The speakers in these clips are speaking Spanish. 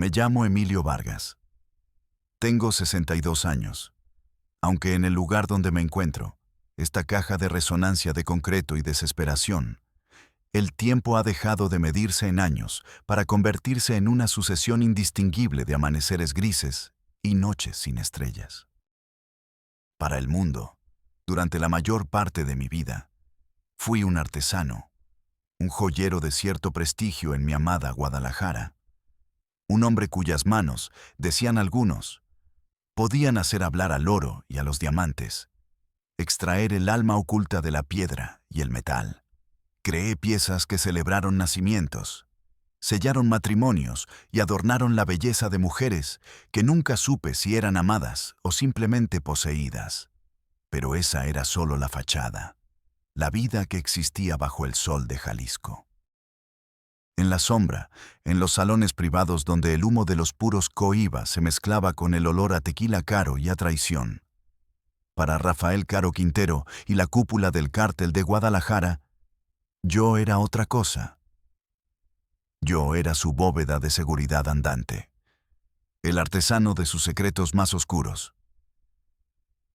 Me llamo Emilio Vargas. Tengo 62 años. Aunque en el lugar donde me encuentro, esta caja de resonancia de concreto y desesperación, el tiempo ha dejado de medirse en años para convertirse en una sucesión indistinguible de amaneceres grises y noches sin estrellas. Para el mundo, durante la mayor parte de mi vida, fui un artesano, un joyero de cierto prestigio en mi amada Guadalajara, un hombre cuyas manos, decían algunos, podían hacer hablar al oro y a los diamantes, extraer el alma oculta de la piedra y el metal. Creé piezas que celebraron nacimientos, sellaron matrimonios y adornaron la belleza de mujeres que nunca supe si eran amadas o simplemente poseídas. Pero esa era solo la fachada, la vida que existía bajo el sol de Jalisco. En la sombra, en los salones privados donde el humo de los puros coiba se mezclaba con el olor a tequila caro y a traición. Para Rafael Caro Quintero y la cúpula del cártel de Guadalajara, yo era otra cosa. Yo era su bóveda de seguridad andante, el artesano de sus secretos más oscuros.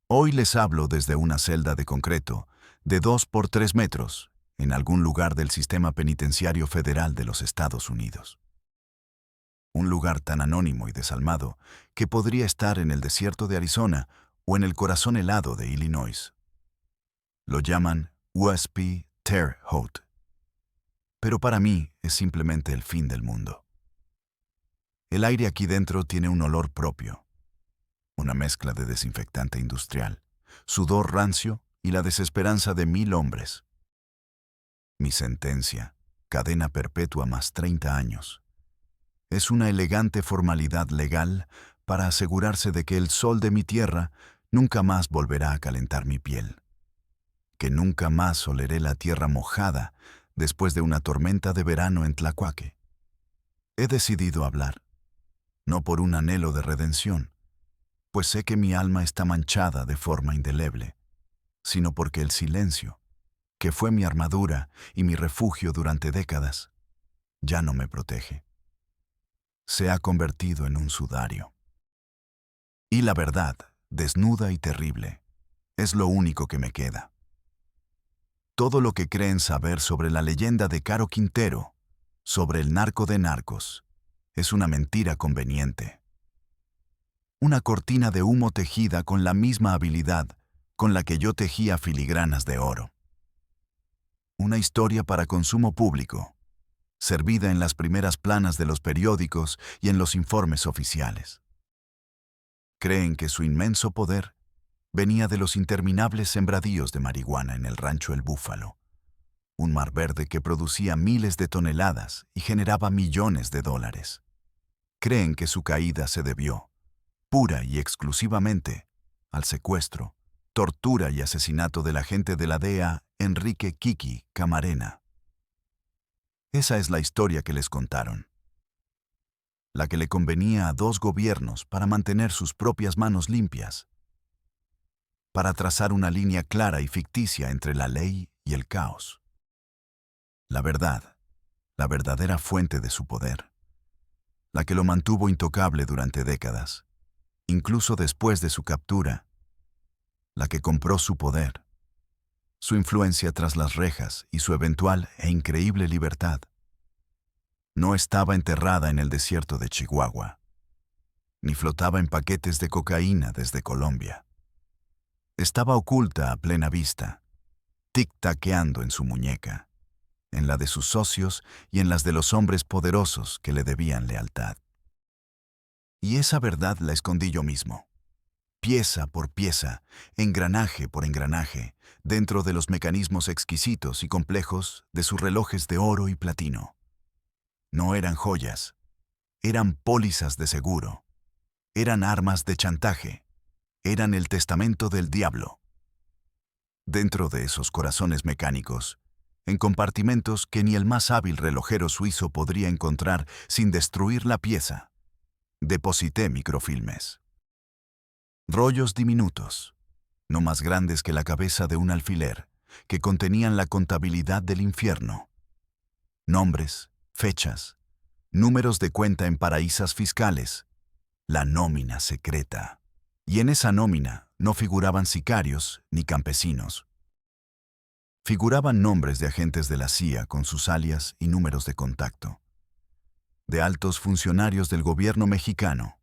Hoy les hablo desde una celda de concreto, de 2 por 3 metros, en algún lugar del sistema penitenciario federal de los Estados Unidos. Un lugar tan anónimo y desalmado que podría estar en el desierto de Arizona o en el corazón helado de Illinois. Lo llaman USP Terre Haute. Pero para mí es simplemente el fin del mundo. El aire aquí dentro tiene un olor propio, una mezcla de desinfectante industrial, sudor rancio y la desesperanza de 1000 hombres. Mi sentencia, cadena perpetua más 30 años, es una elegante formalidad legal para asegurarse de que el sol de mi tierra nunca más volverá a calentar mi piel, que nunca más oleré la tierra mojada después de una tormenta de verano en Tlaquaque. He decidido hablar, no por un anhelo de redención, pues sé que mi alma está manchada de forma indeleble, sino porque el silencio, que fue mi armadura y mi refugio durante décadas, ya no me protege. Se ha convertido en un sudario. Y la verdad, desnuda y terrible, es lo único que me queda. Todo lo que creen saber sobre la leyenda de Caro Quintero, sobre el narco de narcos, es una mentira conveniente. Una cortina de humo tejida con la misma habilidad con la que yo tejía filigranas de oro. Una historia para consumo público, servida en las primeras planas de los periódicos y en los informes oficiales. Creen que su inmenso poder venía de los interminables sembradíos de marihuana en el rancho El Búfalo, un mar verde que producía miles de toneladas y generaba millones de dólares. Creen que su caída se debió, pura y exclusivamente, al secuestro, tortura y asesinato del agente de la DEA Enrique Kiki Camarena. Esa es la historia que les contaron. La que le convenía a 2 gobiernos para mantener sus propias manos limpias, para trazar una línea clara y ficticia entre la ley y el caos. La verdad, la verdadera fuente de su poder, la que lo mantuvo intocable durante décadas, incluso después de su captura, la que compró su poder, su influencia tras las rejas y su eventual e increíble libertad. No estaba enterrada en el desierto de Chihuahua, ni flotaba en paquetes de cocaína desde Colombia. Estaba oculta a plena vista, tic-taqueando en su muñeca, en la de sus socios y en las de los hombres poderosos que le debían lealtad. Y esa verdad la escondí yo mismo, pieza por pieza, engranaje por engranaje, dentro de los mecanismos exquisitos y complejos de sus relojes de oro y platino. No eran joyas, eran pólizas de seguro, eran armas de chantaje, eran el testamento del diablo. Dentro de esos corazones mecánicos, en compartimentos que ni el más hábil relojero suizo podría encontrar sin destruir la pieza, deposité microfilmes. Rollos diminutos, no más grandes que la cabeza de un alfiler, que contenían la contabilidad del infierno. Nombres, fechas, números de cuenta en paraísos fiscales, la nómina secreta. Y en esa nómina no figuraban sicarios ni campesinos. Figuraban nombres de agentes de la CIA con sus alias y números de contacto, de altos funcionarios del gobierno mexicano,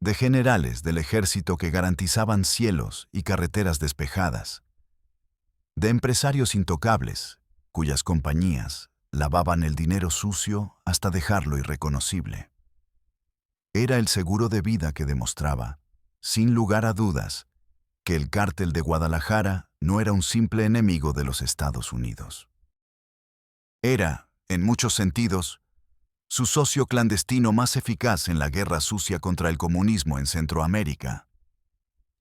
de generales del ejército que garantizaban cielos y carreteras despejadas, de empresarios intocables, cuyas compañías lavaban el dinero sucio hasta dejarlo irreconocible. Era el seguro de vida que demostraba, sin lugar a dudas, que el cártel de Guadalajara no era un simple enemigo de los Estados Unidos. Era, en muchos sentidos, su socio clandestino más eficaz en la guerra sucia contra el comunismo en Centroamérica.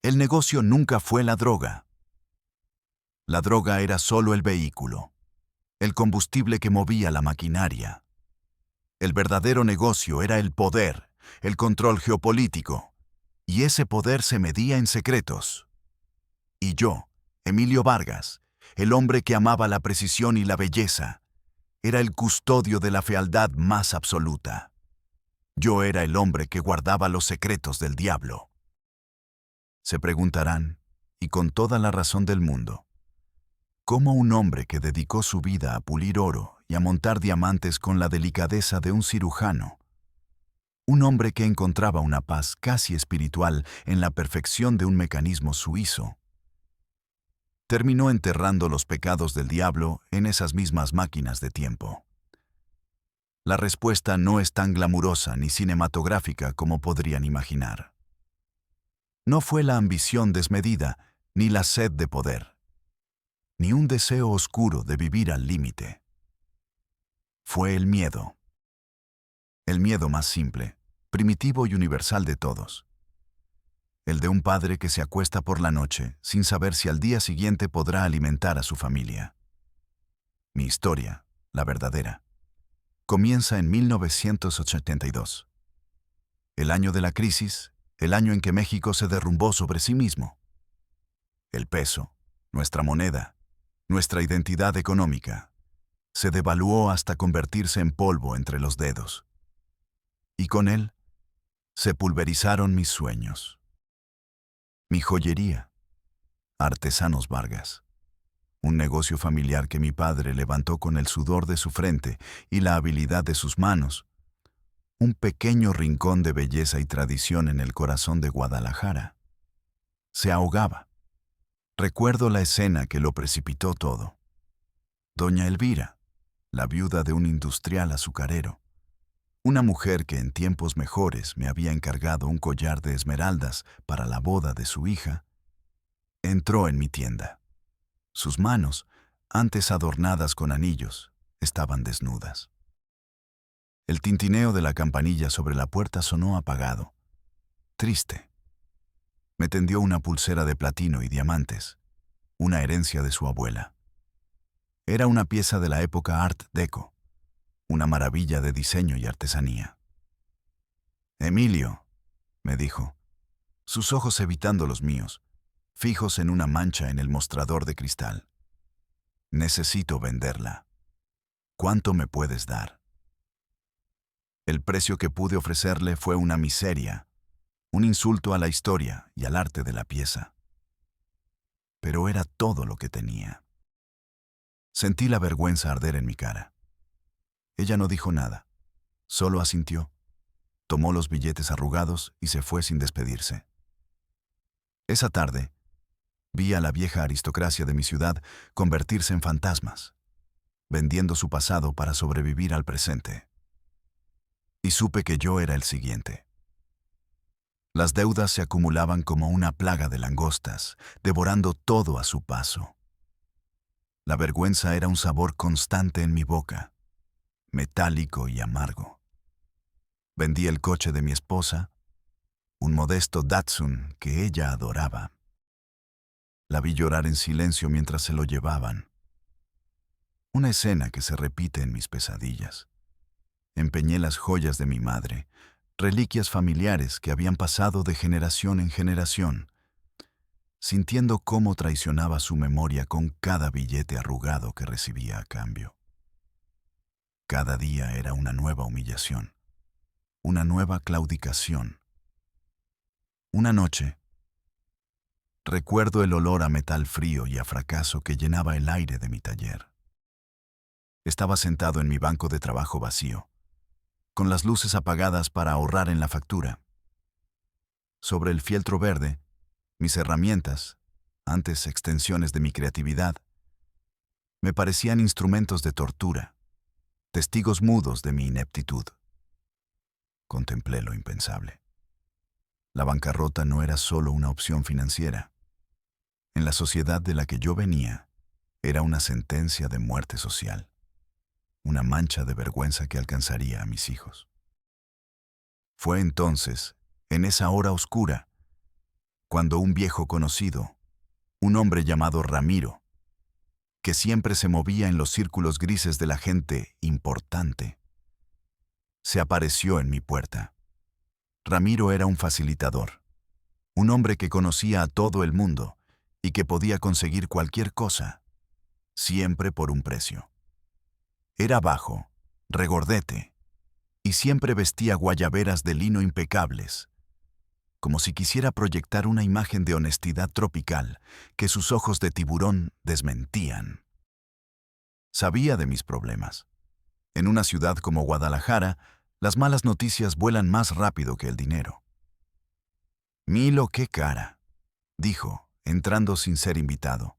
El negocio nunca fue la droga. La droga era solo el vehículo, el combustible que movía la maquinaria. El verdadero negocio era el poder, el control geopolítico, y ese poder se medía en secretos. Y yo, Emilio Vargas, el hombre que amaba la precisión y la belleza, era el custodio de la fealdad más absoluta. Yo era el hombre que guardaba los secretos del diablo. Se preguntarán, y con toda la razón del mundo, ¿cómo un hombre que dedicó su vida a pulir oro y a montar diamantes con la delicadeza de un cirujano, un hombre que encontraba una paz casi espiritual en la perfección de un mecanismo suizo, terminó enterrando los pecados del diablo en esas mismas máquinas de tiempo? La respuesta no es tan glamurosa ni cinematográfica como podrían imaginar. No fue la ambición desmedida, ni la sed de poder, ni un deseo oscuro de vivir al límite. Fue el miedo. El miedo más simple, primitivo y universal de todos. El de un padre que se acuesta por la noche sin saber si al día siguiente podrá alimentar a su familia. Mi historia, la verdadera, comienza en 1982. El año de la crisis, el año en que México se derrumbó sobre sí mismo. El peso, nuestra moneda, nuestra identidad económica, se devaluó hasta convertirse en polvo entre los dedos. Y con él, se pulverizaron mis sueños. Mi joyería, Artesanos Vargas, un negocio familiar que mi padre levantó con el sudor de su frente y la habilidad de sus manos, un pequeño rincón de belleza y tradición en el corazón de Guadalajara. Se ahogaba. Recuerdo la escena que lo precipitó todo. Doña Elvira, la viuda de un industrial azucarero, una mujer que en tiempos mejores me había encargado un collar de esmeraldas para la boda de su hija, entró en mi tienda. Sus manos, antes adornadas con anillos, estaban desnudas. El tintineo de la campanilla sobre la puerta sonó apagado, triste. Me tendió una pulsera de platino y diamantes, una herencia de su abuela. Era una pieza de la época Art Deco, una maravilla de diseño y artesanía. Emilio, me dijo, sus ojos evitando los míos, fijos en una mancha en el mostrador de cristal. Necesito venderla. ¿Cuánto me puedes dar? El precio que pude ofrecerle fue una miseria, un insulto a la historia y al arte de la pieza. Pero era todo lo que tenía. Sentí la vergüenza arder en mi cara. Ella no dijo nada, solo asintió, tomó los billetes arrugados y se fue sin despedirse. Esa tarde, vi a la vieja aristocracia de mi ciudad convertirse en fantasmas, vendiendo su pasado para sobrevivir al presente. Y supe que yo era el siguiente. Las deudas se acumulaban como una plaga de langostas, devorando todo a su paso. La vergüenza era un sabor constante en mi boca, metálico y amargo. Vendí el coche de mi esposa, un modesto Datsun que ella adoraba. La vi llorar en silencio mientras se lo llevaban. Una escena que se repite en mis pesadillas. Empeñé las joyas de mi madre, reliquias familiares que habían pasado de generación en generación, sintiendo cómo traicionaba su memoria con cada billete arrugado que recibía a cambio. Cada día era una nueva humillación, una nueva claudicación. Una noche, recuerdo el olor a metal frío y a fracaso que llenaba el aire de mi taller. Estaba sentado en mi banco de trabajo vacío, con las luces apagadas para ahorrar en la factura. Sobre el fieltro verde, mis herramientas, antes extensiones de mi creatividad, me parecían instrumentos de tortura, testigos mudos de mi ineptitud. Contemplé lo impensable. La bancarrota no era solo una opción financiera. En la sociedad de la que yo venía, era una sentencia de muerte social, una mancha de vergüenza que alcanzaría a mis hijos. Fue entonces, en esa hora oscura, cuando un viejo conocido, un hombre llamado Ramiro, que siempre se movía en los círculos grises de la gente importante, se apareció en mi puerta. Ramiro era un facilitador, un hombre que conocía a todo el mundo y que podía conseguir cualquier cosa, siempre por un precio. Era bajo, regordete, y siempre vestía guayaberas de lino impecables, como si quisiera proyectar una imagen de honestidad tropical que sus ojos de tiburón desmentían. Sabía de mis problemas. En una ciudad como Guadalajara, las malas noticias vuelan más rápido que el dinero. «Milo, qué cara», dijo, entrando sin ser invitado.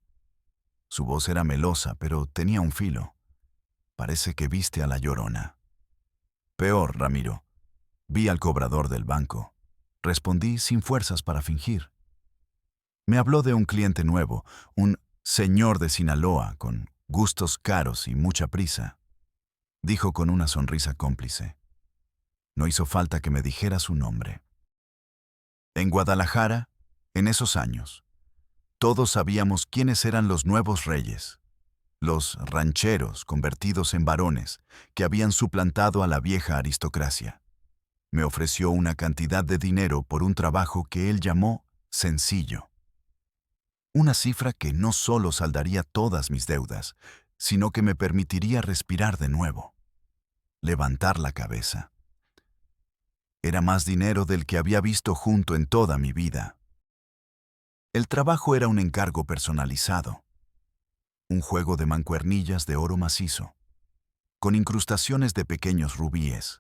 Su voz era melosa, pero tenía un filo. Parece que viste a la Llorona. Peor, Ramiro. Vi al cobrador del banco. Respondí sin fuerzas para fingir. Me habló de un cliente nuevo, un señor de Sinaloa con gustos caros y mucha prisa. Dijo con una sonrisa cómplice. No hizo falta que me dijera su nombre. En Guadalajara, en esos años, todos sabíamos quiénes eran los nuevos reyes, los rancheros convertidos en varones que habían suplantado a la vieja aristocracia. Me ofreció una cantidad de dinero por un trabajo que él llamó sencillo. Una cifra que no solo saldaría todas mis deudas, sino que me permitiría respirar de nuevo, levantar la cabeza. Era más dinero del que había visto junto en toda mi vida. El trabajo era un encargo personalizado, un juego de mancuernillas de oro macizo, con incrustaciones de pequeños rubíes.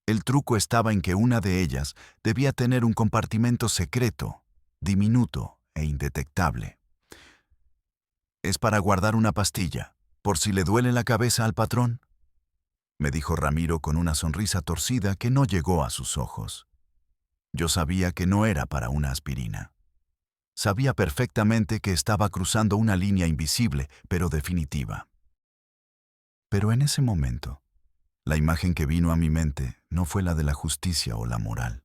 El truco estaba en que una de ellas debía tener un compartimento secreto, diminuto e indetectable. «Es para guardar una pastilla, por si le duele la cabeza al patrón», me dijo Ramiro con una sonrisa torcida que no llegó a sus ojos. Yo sabía que no era para una aspirina. Sabía perfectamente que estaba cruzando una línea invisible, pero definitiva. Pero en ese momento, la imagen que vino a mi mente no fue la de la justicia o la moral.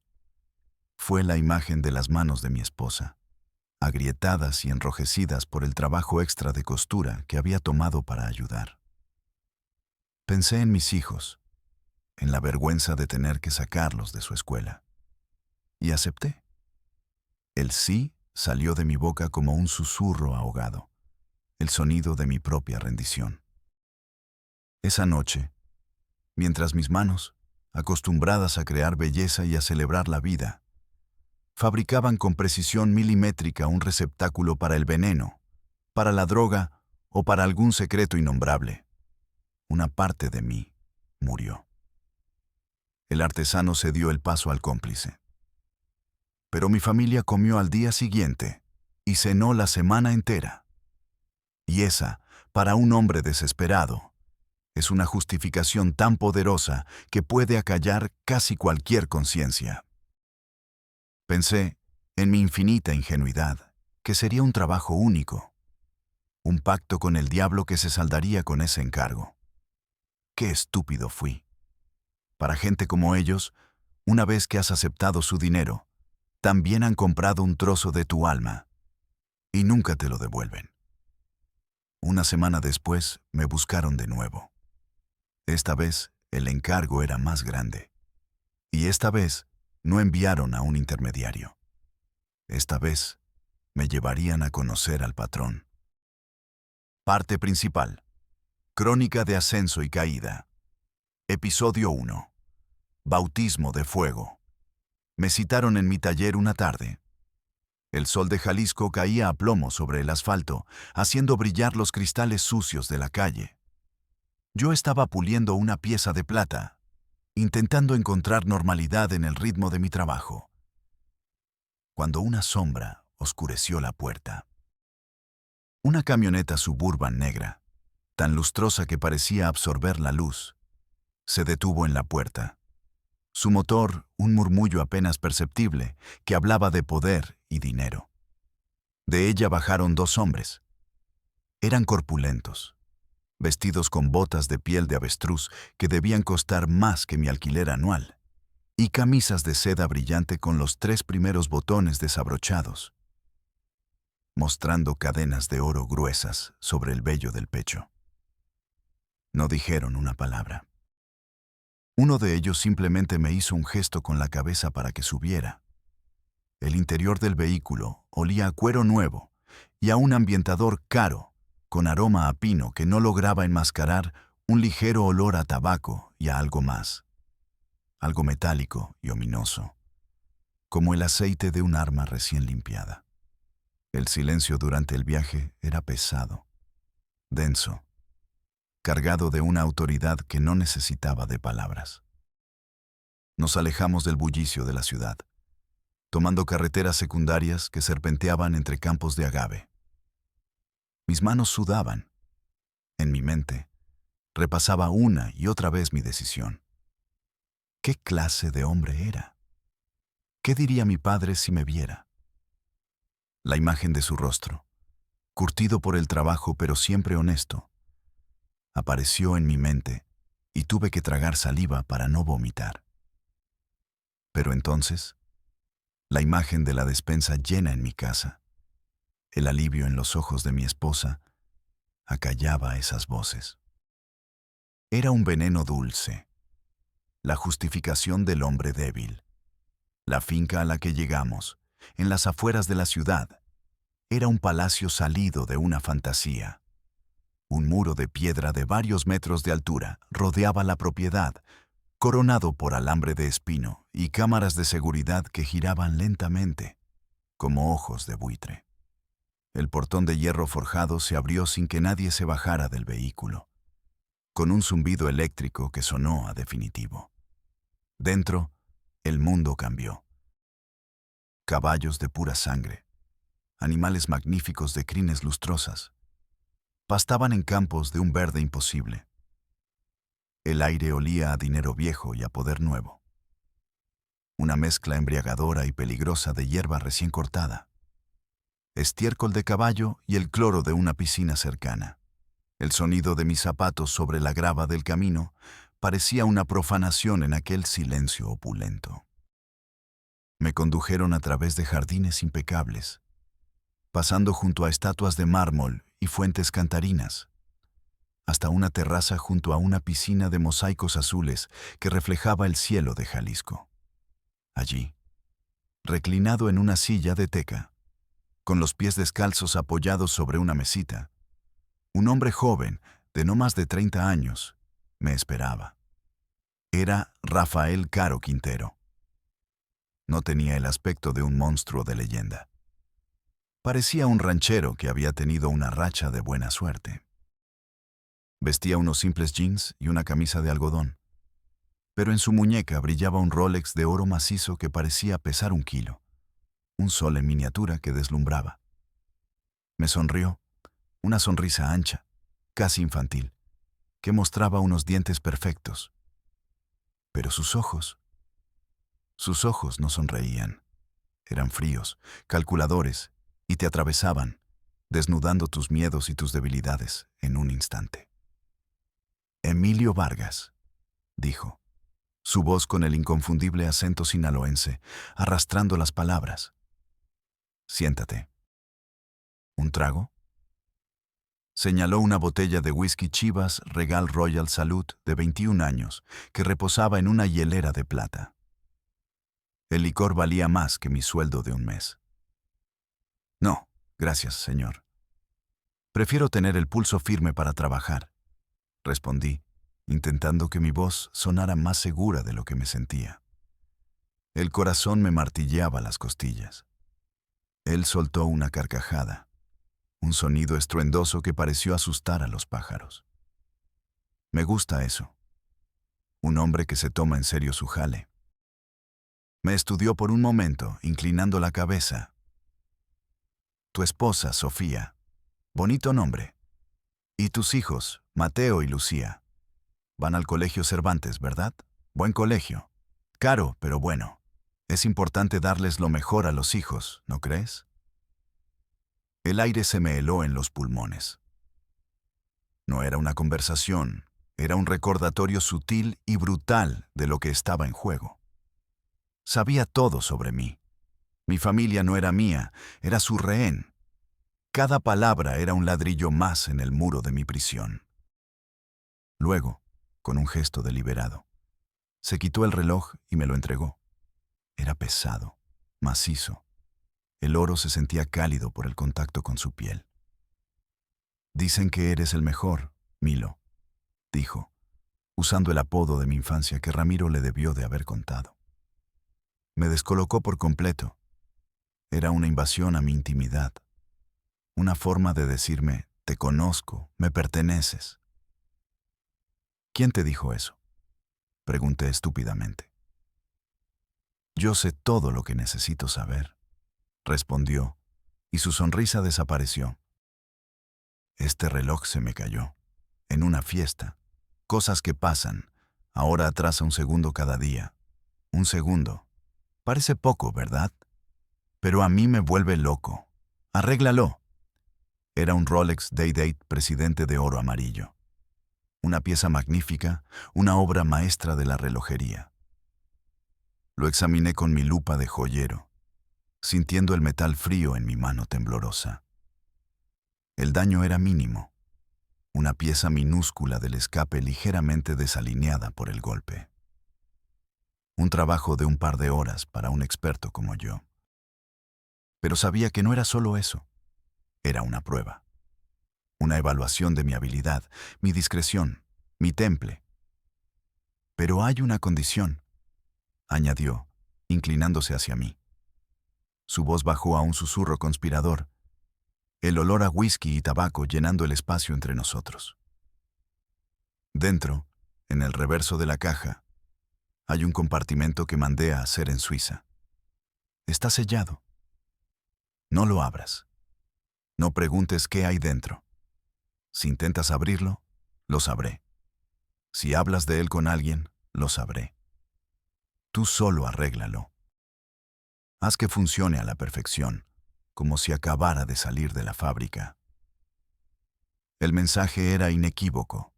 Fue la imagen de las manos de mi esposa, agrietadas y enrojecidas por el trabajo extra de costura que había tomado para ayudar. Pensé en mis hijos, en la vergüenza de tener que sacarlos de su escuela. Y acepté. El sí salió de mi boca como un susurro ahogado, el sonido de mi propia rendición. Esa noche, mientras mis manos, acostumbradas a crear belleza y a celebrar la vida, fabricaban con precisión milimétrica un receptáculo para el veneno, para la droga o para algún secreto innombrable, una parte de mí murió. El artesano cedió el paso al cómplice. Pero mi familia comió al día siguiente y cenó la semana entera. Y esa, para un hombre desesperado, es una justificación tan poderosa que puede acallar casi cualquier conciencia. Pensé, en mi infinita ingenuidad, que sería un trabajo único, un pacto con el diablo que se saldaría con ese encargo. ¡Qué estúpido fui! Para gente como ellos, una vez que has aceptado su dinero, también han comprado un trozo de tu alma y nunca te lo devuelven. Una semana después me buscaron de nuevo. Esta vez el encargo era más grande. Y esta vez no enviaron a un intermediario. Esta vez me llevarían a conocer al patrón. Parte principal. Crónica de ascenso y caída. Episodio 1. Bautismo de fuego. Me citaron en mi taller una tarde. El sol de Jalisco caía a plomo sobre el asfalto, haciendo brillar los cristales sucios de la calle. Yo estaba puliendo una pieza de plata, intentando encontrar normalidad en el ritmo de mi trabajo, cuando una sombra oscureció la puerta. Una camioneta Suburban negra, tan lustrosa que parecía absorber la luz, se detuvo en la puerta. Su motor, un murmullo apenas perceptible, que hablaba de poder y dinero. De ella bajaron dos hombres. Eran corpulentos, vestidos con botas de piel de avestruz que debían costar más que mi alquiler anual, y camisas de seda brillante con los 3 primeros botones desabrochados, mostrando cadenas de oro gruesas sobre el vello del pecho. No dijeron una palabra. Uno de ellos simplemente me hizo un gesto con la cabeza para que subiera. El interior del vehículo olía a cuero nuevo y a un ambientador caro, con aroma a pino que no lograba enmascarar un ligero olor a tabaco y a algo más. Algo metálico y ominoso, como el aceite de un arma recién limpiada. El silencio durante el viaje era pesado, denso, cargado de una autoridad que no necesitaba de palabras. Nos alejamos del bullicio de la ciudad, tomando carreteras secundarias que serpenteaban entre campos de agave. Mis manos sudaban. En mi mente, repasaba una y otra vez mi decisión. ¿Qué clase de hombre era? ¿Qué diría mi padre si me viera? La imagen de su rostro, curtido por el trabajo pero siempre honesto, apareció en mi mente y tuve que tragar saliva para no vomitar. Pero entonces, la imagen de la despensa llena en mi casa, el alivio en los ojos de mi esposa, acallaba esas voces. Era un veneno dulce, la justificación del hombre débil. La finca a la que llegamos, en las afueras de la ciudad, era un palacio salido de una fantasía. Un muro de piedra de varios metros de altura rodeaba la propiedad, coronado por alambre de espino y cámaras de seguridad que giraban lentamente, como ojos de buitre. El portón de hierro forjado se abrió sin que nadie se bajara del vehículo, con un zumbido eléctrico que sonó a definitivo. Dentro, el mundo cambió. Caballos de pura sangre, animales magníficos de crines lustrosas, pastaban en campos de un verde imposible. El aire olía a dinero viejo y a poder nuevo. Una mezcla embriagadora y peligrosa de hierba recién cortada, estiércol de caballo y el cloro de una piscina cercana. El sonido de mis zapatos sobre la grava del camino parecía una profanación en aquel silencio opulento. Me condujeron a través de jardines impecables, pasando junto a estatuas de mármol y fuentes cantarinas, hasta una terraza junto a una piscina de mosaicos azules que reflejaba el cielo de Jalisco. Allí, reclinado en una silla de teca, con los pies descalzos apoyados sobre una mesita, un hombre joven, de no más de 30 años, me esperaba. Era Rafael Caro Quintero. No tenía el aspecto de un monstruo de leyenda. Parecía un ranchero que había tenido una racha de buena suerte. Vestía unos simples jeans y una camisa de algodón, pero en su muñeca brillaba un Rolex de oro macizo que parecía pesar 1 kilo, un sol en miniatura que deslumbraba. Me sonrió, una sonrisa ancha, casi infantil, que mostraba unos dientes perfectos. Pero sus ojos no sonreían. Eran fríos, calculadores, y te atravesaban, desnudando tus miedos y tus debilidades en un instante. Emilio Vargas, dijo, su voz con el inconfundible acento sinaloense, arrastrando las palabras. Siéntate. ¿Un trago? Señaló una botella de whisky Chivas Regal Royal Salud de 21 años que reposaba en una hielera de plata. El licor valía más que mi sueldo de un mes. No, gracias, señor. Prefiero tener el pulso firme para trabajar. respondí, intentando que mi voz sonara más segura de lo que me sentía. El corazón me martilleaba las costillas. Él soltó una carcajada, un sonido estruendoso que pareció asustar a los pájaros. Me gusta eso. Un hombre que se toma en serio su jale. Me estudió por un momento, inclinando la cabeza. Tu esposa, Sofía. Bonito nombre. Y tus hijos, Mateo y Lucía. Van al colegio Cervantes, ¿verdad? Buen colegio. Caro, pero bueno. Es importante darles lo mejor a los hijos, ¿no crees? El aire se me heló en los pulmones. No era una conversación, era un recordatorio sutil y brutal de lo que estaba en juego. Sabía todo sobre mí. Mi familia no era mía, era su rehén. Cada palabra era un ladrillo más en el muro de mi prisión. Luego, con un gesto deliberado, se quitó el reloj y me lo entregó. Era pesado, macizo. El oro se sentía cálido por el contacto con su piel. Dicen que eres el mejor, Milo, dijo, usando el apodo de mi infancia que Ramiro le debió de haber contado. Me descolocó por completo. Era una invasión a mi intimidad. Una forma de decirme, te conozco, me perteneces. ¿Quién te dijo eso? Pregunté estúpidamente. Yo sé todo lo que necesito saber, respondió, y su sonrisa desapareció. Este reloj se me cayó, en una fiesta. Cosas que pasan, ahora atrasa un segundo cada día. Un segundo. Parece poco, ¿verdad? Pero a mí me vuelve loco. Arréglalo. Era un Rolex Day-Date presidente de oro amarillo. Una pieza magnífica, una obra maestra de la relojería. Lo examiné con mi lupa de joyero, sintiendo el metal frío en mi mano temblorosa. El daño era mínimo, una pieza minúscula del escape ligeramente desalineada por el golpe. Un trabajo de un par de horas para un experto como yo. Pero sabía que no era solo eso, era una prueba. Una evaluación de mi habilidad, mi discreción, mi temple. Pero hay una condición, añadió, inclinándose hacia mí. Su voz bajó a un susurro conspirador, el olor a whisky y tabaco llenando el espacio entre nosotros. Dentro, en el reverso de la caja, hay un compartimento que mandé a hacer en Suiza. Está sellado. No lo abras. No preguntes qué hay dentro. Si intentas abrirlo, lo sabré. Si hablas de él con alguien, lo sabré. Tú solo arréglalo. Haz que funcione a la perfección, como si acabara de salir de la fábrica. El mensaje era inequívoco.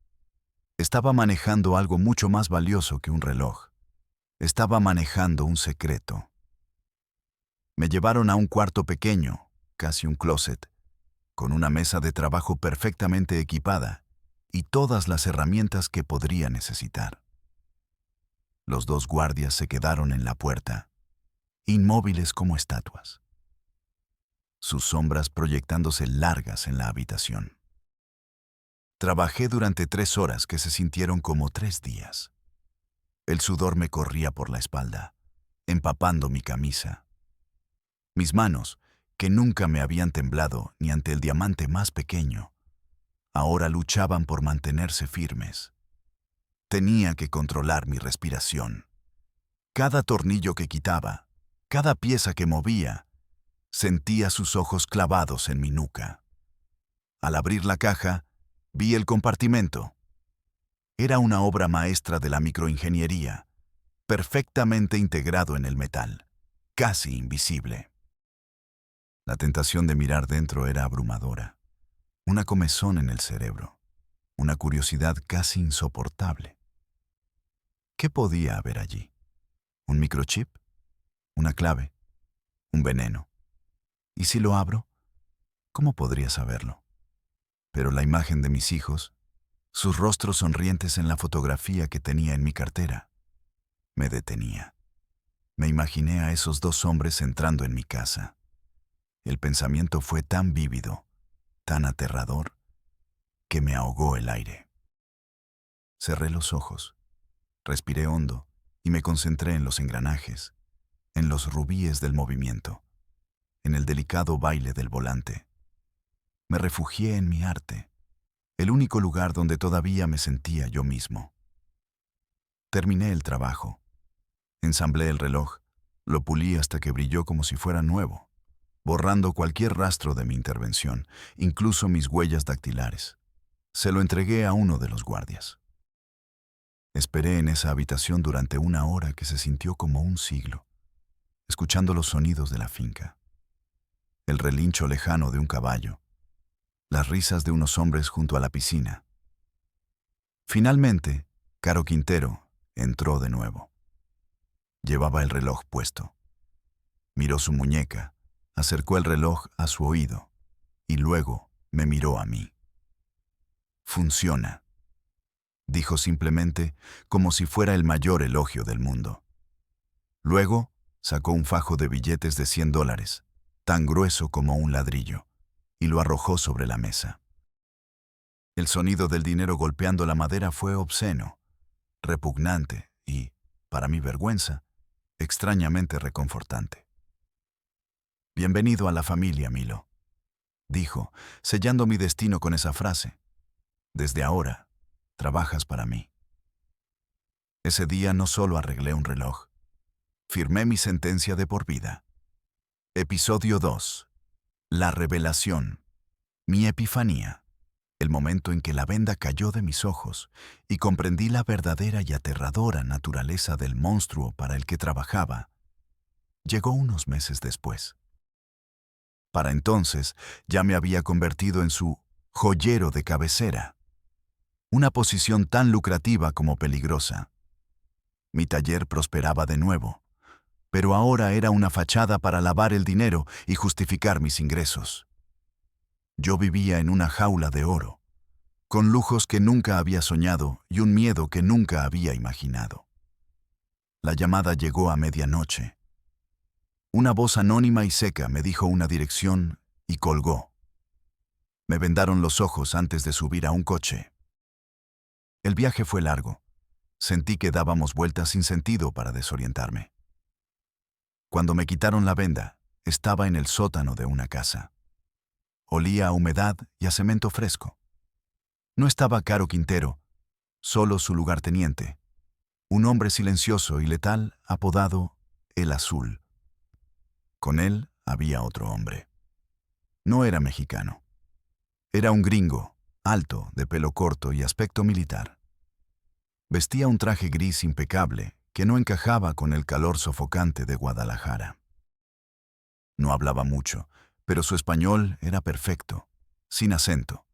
Estaba manejando algo mucho más valioso que un reloj. Estaba manejando un secreto. Me llevaron a un cuarto pequeño, casi un closet, con una mesa de trabajo perfectamente equipada y todas las herramientas que podría necesitar. Los dos guardias se quedaron en la puerta, inmóviles como estatuas, sus sombras proyectándose largas en la habitación. Trabajé durante 3 horas que se sintieron como 3 días. El sudor me corría por la espalda, empapando mi camisa. Mis manos, que nunca me habían temblado ni ante el diamante más pequeño, ahora luchaban por mantenerse firmes. Tenía que controlar mi respiración. Cada tornillo que quitaba, cada pieza que movía, sentía sus ojos clavados en mi nuca. Al abrir la caja, vi el compartimento. Era una obra maestra de la microingeniería, perfectamente integrado en el metal, casi invisible. La tentación de mirar dentro era abrumadora. Una comezón en el cerebro, una curiosidad casi insoportable. ¿Qué podía haber allí? ¿Un microchip? ¿Una clave? ¿Un veneno? ¿Y si lo abro? ¿Cómo podría saberlo? Pero la imagen de mis hijos, sus rostros sonrientes en la fotografía que tenía en mi cartera, me detenía. Me imaginé a esos 2 hombres entrando en mi casa. El pensamiento fue tan vívido, tan aterrador, que me ahogó el aire. Cerré los ojos, respiré hondo y me concentré en los engranajes, en los rubíes del movimiento, en el delicado baile del volante. Me refugié en mi arte, el único lugar donde todavía me sentía yo mismo. Terminé el trabajo. Ensamblé el reloj, lo pulí hasta que brilló como si fuera nuevo, borrando cualquier rastro de mi intervención, incluso mis huellas dactilares. Se lo entregué a uno de los guardias. Esperé en esa habitación durante 1 hora que se sintió como un siglo, escuchando los sonidos de la finca, el relincho lejano de un caballo, las risas de unos hombres junto a la piscina. Finalmente, Caro Quintero entró de nuevo. Llevaba el reloj puesto. Miró su muñeca, acercó el reloj a su oído y luego me miró a mí. «Funciona», dijo simplemente, como si fuera el mayor elogio del mundo. Luego sacó un fajo de billetes de $100, tan grueso como un ladrillo, y lo arrojó sobre la mesa. El sonido del dinero golpeando la madera fue obsceno, repugnante y, para mi vergüenza, extrañamente reconfortante. «Bienvenido a la familia, Milo», dijo, sellando mi destino con esa frase. «Desde ahora, trabajas para mí». Ese día no solo arreglé un reloj, firmé mi sentencia de por vida. Episodio 2. La revelación. Mi epifanía. El momento en que la venda cayó de mis ojos y comprendí la verdadera y aterradora naturaleza del monstruo para el que trabajaba, llegó unos meses después. Para entonces ya me había convertido en su joyero de cabecera, una posición tan lucrativa como peligrosa. Mi taller prosperaba de nuevo, pero ahora era una fachada para lavar el dinero y justificar mis ingresos. Yo vivía en una jaula de oro, con lujos que nunca había soñado y un miedo que nunca había imaginado. La llamada llegó a medianoche. Una voz anónima y seca me dijo una dirección y colgó. Me vendaron los ojos antes de subir a un coche. El viaje fue largo. Sentí que dábamos vueltas sin sentido para desorientarme. Cuando me quitaron la venda, estaba en el sótano de una casa. Olía a humedad y a cemento fresco. No estaba Caro Quintero, solo su lugarteniente, un hombre silencioso y letal apodado El Azul. Con él había otro hombre. No era mexicano. Era un gringo, alto, de pelo corto y aspecto militar. Vestía un traje gris impecable que no encajaba con el calor sofocante de Guadalajara. No hablaba mucho, pero su español era perfecto, sin acento,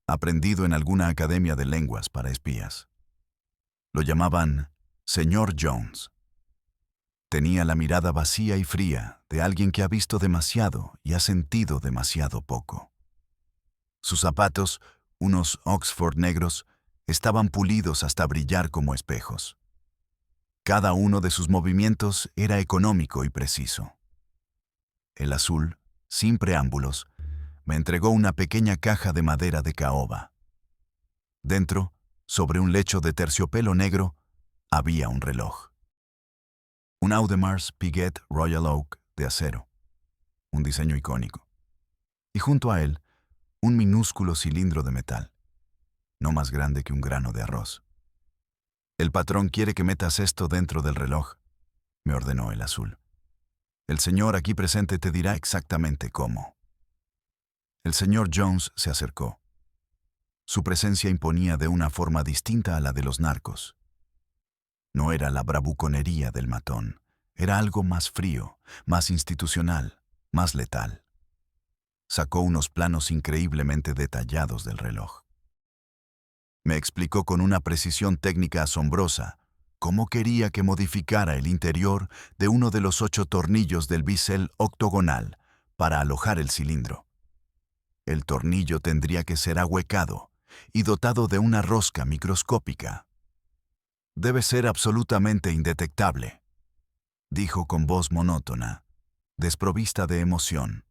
aprendido en alguna academia de lenguas para espías. Lo llamaban Señor Jones. Tenía la mirada vacía y fría de alguien que ha visto demasiado y ha sentido demasiado poco. Sus zapatos, unos Oxford negros, estaban pulidos hasta brillar como espejos. Cada uno de sus movimientos era económico y preciso. El Azul, sin preámbulos, me entregó una pequeña caja de madera de caoba. Dentro, sobre un lecho de terciopelo negro, había un reloj. Un Audemars Piguet Royal Oak de acero, un diseño icónico. Y junto a él, un minúsculo cilindro de metal, no más grande que un grano de arroz. «El patrón quiere que metas esto dentro del reloj», me ordenó el Azul. «El señor aquí presente te dirá exactamente cómo». El señor Jones se acercó. Su presencia imponía de una forma distinta a la de los narcos. No era la bravuconería del matón, era algo más frío, más institucional, más letal. Sacó unos planos increíblemente detallados del reloj. Me explicó con una precisión técnica asombrosa cómo quería que modificara el interior de uno de los 8 tornillos del bisel octogonal para alojar el cilindro. El tornillo tendría que ser ahuecado y dotado de una rosca microscópica. «Debe ser absolutamente indetectable», dijo con voz monótona, desprovista de emoción.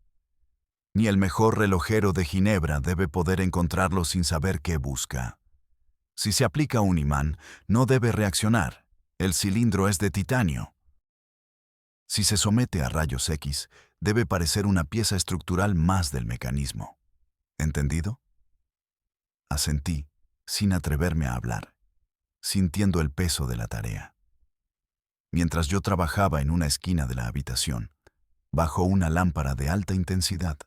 «Ni el mejor relojero de Ginebra debe poder encontrarlo sin saber qué busca. Si se aplica un imán, no debe reaccionar. El cilindro es de titanio. Si se somete a rayos X, debe parecer una pieza estructural más del mecanismo. ¿Entendido? Asentí, sin atreverme a hablar, sintiendo el peso de la tarea. Mientras yo trabajaba en una esquina de la habitación, bajo una lámpara de alta intensidad,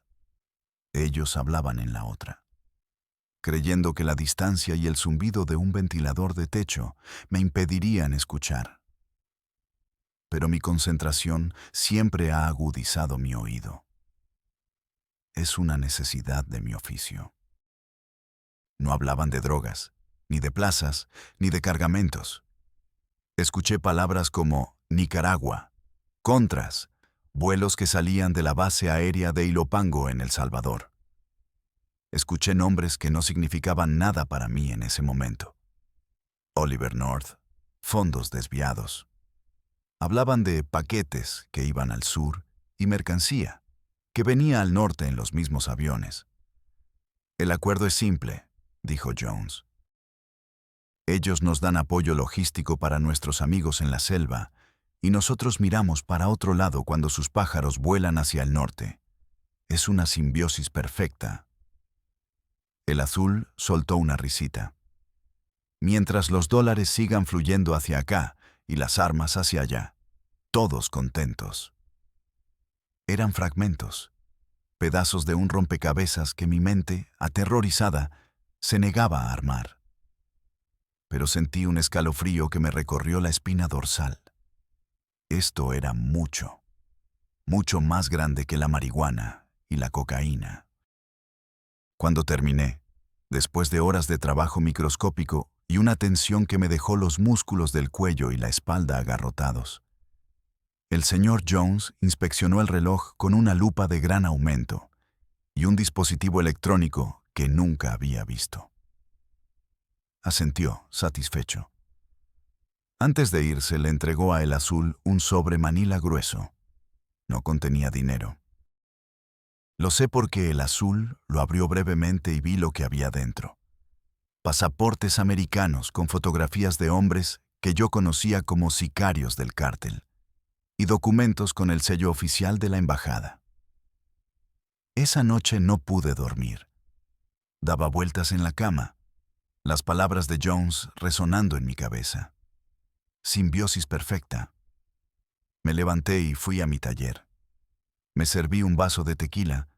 ellos hablaban en la otra, creyendo que la distancia y el zumbido de un ventilador de techo me impedirían escuchar. Pero mi concentración siempre ha agudizado mi oído. Es una necesidad de mi oficio. No hablaban de drogas, ni de plazas, ni de cargamentos. Escuché palabras como Nicaragua, contras, vuelos que salían de la base aérea de Ilopango en El Salvador. Escuché nombres que no significaban nada para mí en ese momento. Oliver North, fondos desviados. Hablaban de paquetes que iban al sur y mercancía que venía al norte en los mismos aviones. El acuerdo es simple, dijo Jones. Ellos nos dan apoyo logístico para nuestros amigos en la selva y nosotros miramos para otro lado cuando sus pájaros vuelan hacia el norte. Es una simbiosis perfecta. El azul soltó una risita. Mientras los dólares sigan fluyendo hacia acá y las armas hacia allá, todos contentos. Eran fragmentos, pedazos de un rompecabezas que mi mente, aterrorizada, se negaba a armar. Pero sentí un escalofrío que me recorrió la espina dorsal. Esto era mucho, mucho más grande que la marihuana y la cocaína. Cuando terminé, después de horas de trabajo microscópico y una tensión que me dejó los músculos del cuello y la espalda agarrotados, el señor Jones inspeccionó el reloj con una lupa de gran aumento y un dispositivo electrónico que nunca había visto. Asintió, satisfecho. Antes de irse, le entregó a El Azul un sobre manila grueso. No contenía dinero. Lo sé porque El Azul lo abrió brevemente y vi lo que había dentro. Pasaportes americanos con fotografías de hombres que yo conocía como sicarios del cártel y documentos con el sello oficial de la embajada. Esa noche no pude dormir. Daba vueltas en la cama, las palabras de Jones resonando en mi cabeza. Simbiosis perfecta. Me levanté y fui a mi taller. Me serví un vaso de tequila,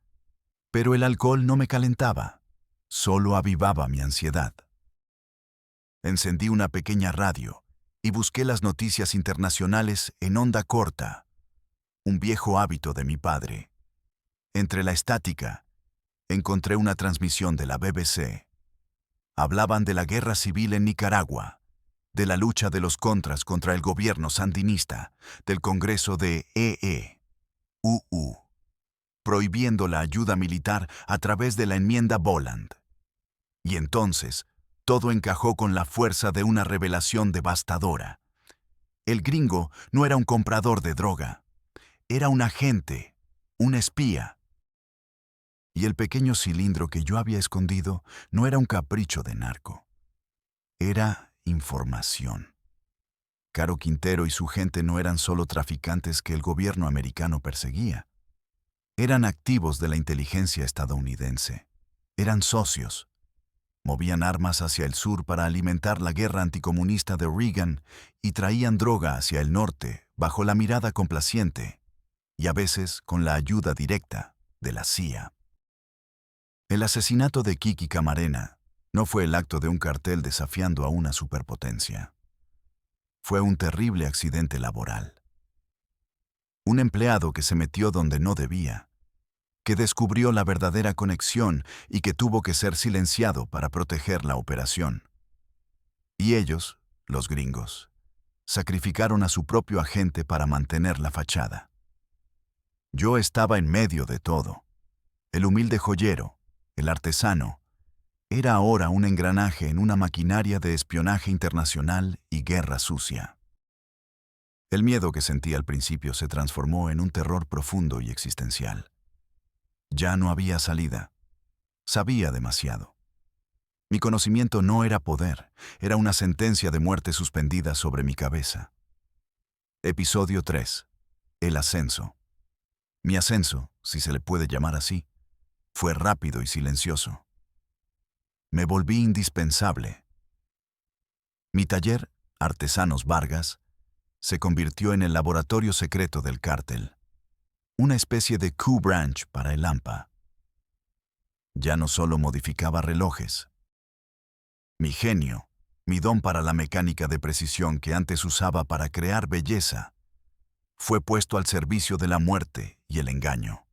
pero el alcohol no me calentaba, solo avivaba mi ansiedad. Encendí una pequeña radio y busqué las noticias internacionales en onda corta, un viejo hábito de mi padre. Entre la estática, encontré una transmisión de la BBC. Hablaban de la guerra civil en Nicaragua, de la lucha de los contras contra el gobierno sandinista, del Congreso de EE-UU, prohibiendo la ayuda militar a través de la enmienda Boland. Y entonces, todo encajó con la fuerza de una revelación devastadora. El gringo no era un comprador de droga, era un agente, un espía. Y el pequeño cilindro que yo había escondido no era un capricho de narco. Era información. Caro Quintero y su gente no eran solo traficantes que el gobierno americano perseguía. Eran activos de la inteligencia estadounidense. Eran socios. Movían armas hacia el sur para alimentar la guerra anticomunista de Reagan y traían droga hacia el norte bajo la mirada complaciente y a veces con la ayuda directa de la CIA. El asesinato de Kiki Camarena no fue el acto de un cartel desafiando a una superpotencia. Fue un terrible accidente laboral. Un empleado que se metió donde no debía, que descubrió la verdadera conexión y que tuvo que ser silenciado para proteger la operación. Y ellos, los gringos, sacrificaron a su propio agente para mantener la fachada. Yo estaba en medio de todo. El humilde joyero, el artesano, era ahora un engranaje en una maquinaria de espionaje internacional y guerra sucia. El miedo que sentí al principio se transformó en un terror profundo y existencial. Ya no había salida. Sabía demasiado. Mi conocimiento no era poder, era una sentencia de muerte suspendida sobre mi cabeza. Episodio 3. El ascenso. Mi ascenso, si se le puede llamar así, fue rápido y silencioso. Me volví indispensable. Mi taller, Artesanos Vargas, se convirtió en el laboratorio secreto del cártel, una especie de Q-Branch para el AMPA. Ya no solo modificaba relojes. Mi genio, mi don para la mecánica de precisión que antes usaba para crear belleza, fue puesto al servicio de la muerte y el engaño.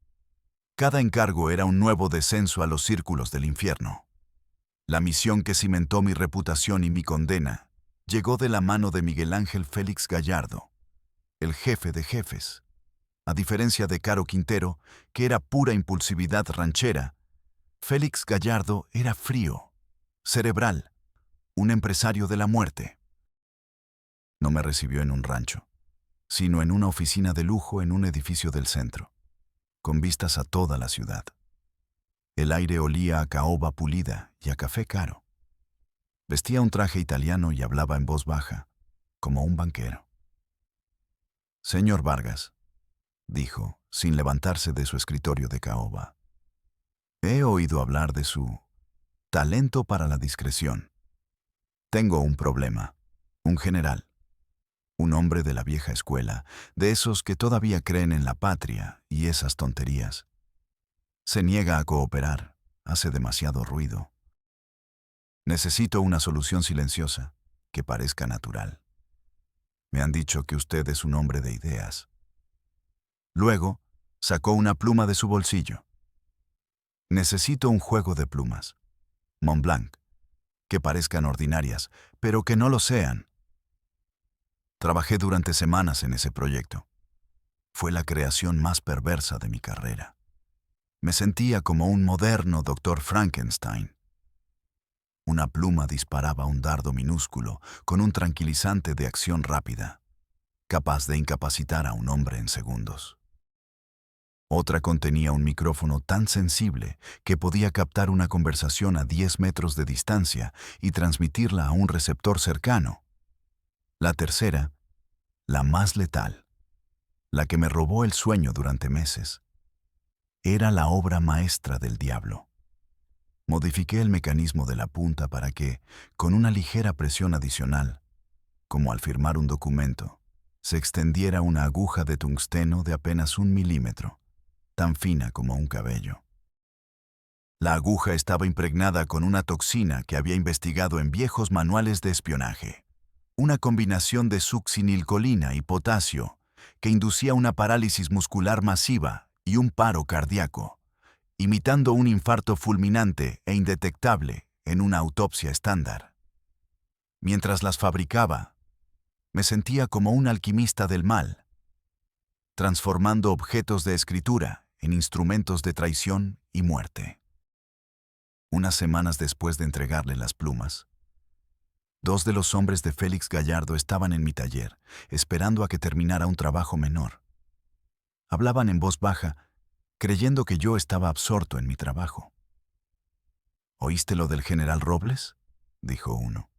Cada encargo era un nuevo descenso a los círculos del infierno. La misión que cimentó mi reputación y mi condena llegó de la mano de Miguel Ángel Félix Gallardo, el jefe de jefes. A diferencia de Caro Quintero, que era pura impulsividad ranchera, Félix Gallardo era frío, cerebral, un empresario de la muerte. No me recibió en un rancho, sino en una oficina de lujo en un edificio del centro, con vistas a toda la ciudad. El aire olía a caoba pulida y a café caro. Vestía un traje italiano y hablaba en voz baja, como un banquero. «Señor Vargas», dijo, sin levantarse de su escritorio de caoba, «he oído hablar de su talento para la discreción. Tengo un problema. Un general, un hombre de la vieja escuela, de esos que todavía creen en la patria y esas tonterías. Se niega a cooperar, hace demasiado ruido. Necesito una solución silenciosa, que parezca natural. Me han dicho que usted es un hombre de ideas». Luego, sacó una pluma de su bolsillo. «Necesito un juego de plumas. Montblanc, que parezcan ordinarias, pero que no lo sean». Trabajé durante semanas en ese proyecto. Fue la creación más perversa de mi carrera. Me sentía como un moderno Dr. Frankenstein. Una pluma disparaba un dardo minúsculo con un tranquilizante de acción rápida, capaz de incapacitar a un hombre en segundos. Otra contenía un micrófono tan sensible que podía captar una conversación a 10 metros de distancia y transmitirla a un receptor cercano. La tercera, la más letal, la que me robó el sueño durante meses, era la obra maestra del diablo. Modifiqué el mecanismo de la punta para que, con una ligera presión adicional, como al firmar un documento, se extendiera una aguja de tungsteno de apenas 1 milímetro, tan fina como un cabello. La aguja estaba impregnada con una toxina que había investigado en viejos manuales de espionaje, una combinación de succinilcolina y potasio que inducía una parálisis muscular masiva y un paro cardíaco, imitando un infarto fulminante e indetectable en una autopsia estándar. Mientras las fabricaba, me sentía como un alquimista del mal, transformando objetos de escritura en instrumentos de traición y muerte. Unas semanas después de entregarle las plumas, 2 de los hombres de Félix Gallardo estaban en mi taller, esperando a que terminara un trabajo menor. Hablaban en voz baja, creyendo que yo estaba absorto en mi trabajo. «¿Oíste lo del general Robles?», dijo uno.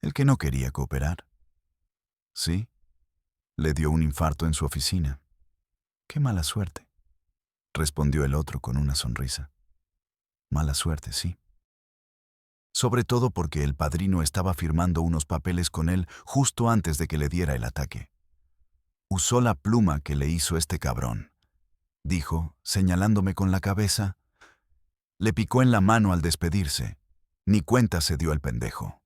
«El que no quería cooperar». «Sí, le dio un infarto en su oficina». «Qué mala suerte», respondió el otro con una sonrisa. «Mala suerte, sí. Sobre todo porque el padrino estaba firmando unos papeles con él justo antes de que le diera el ataque. Usó la pluma que le hizo este cabrón», dijo, señalándome con la cabeza. Le picó en la mano al despedirse. Ni cuenta se dio el pendejo.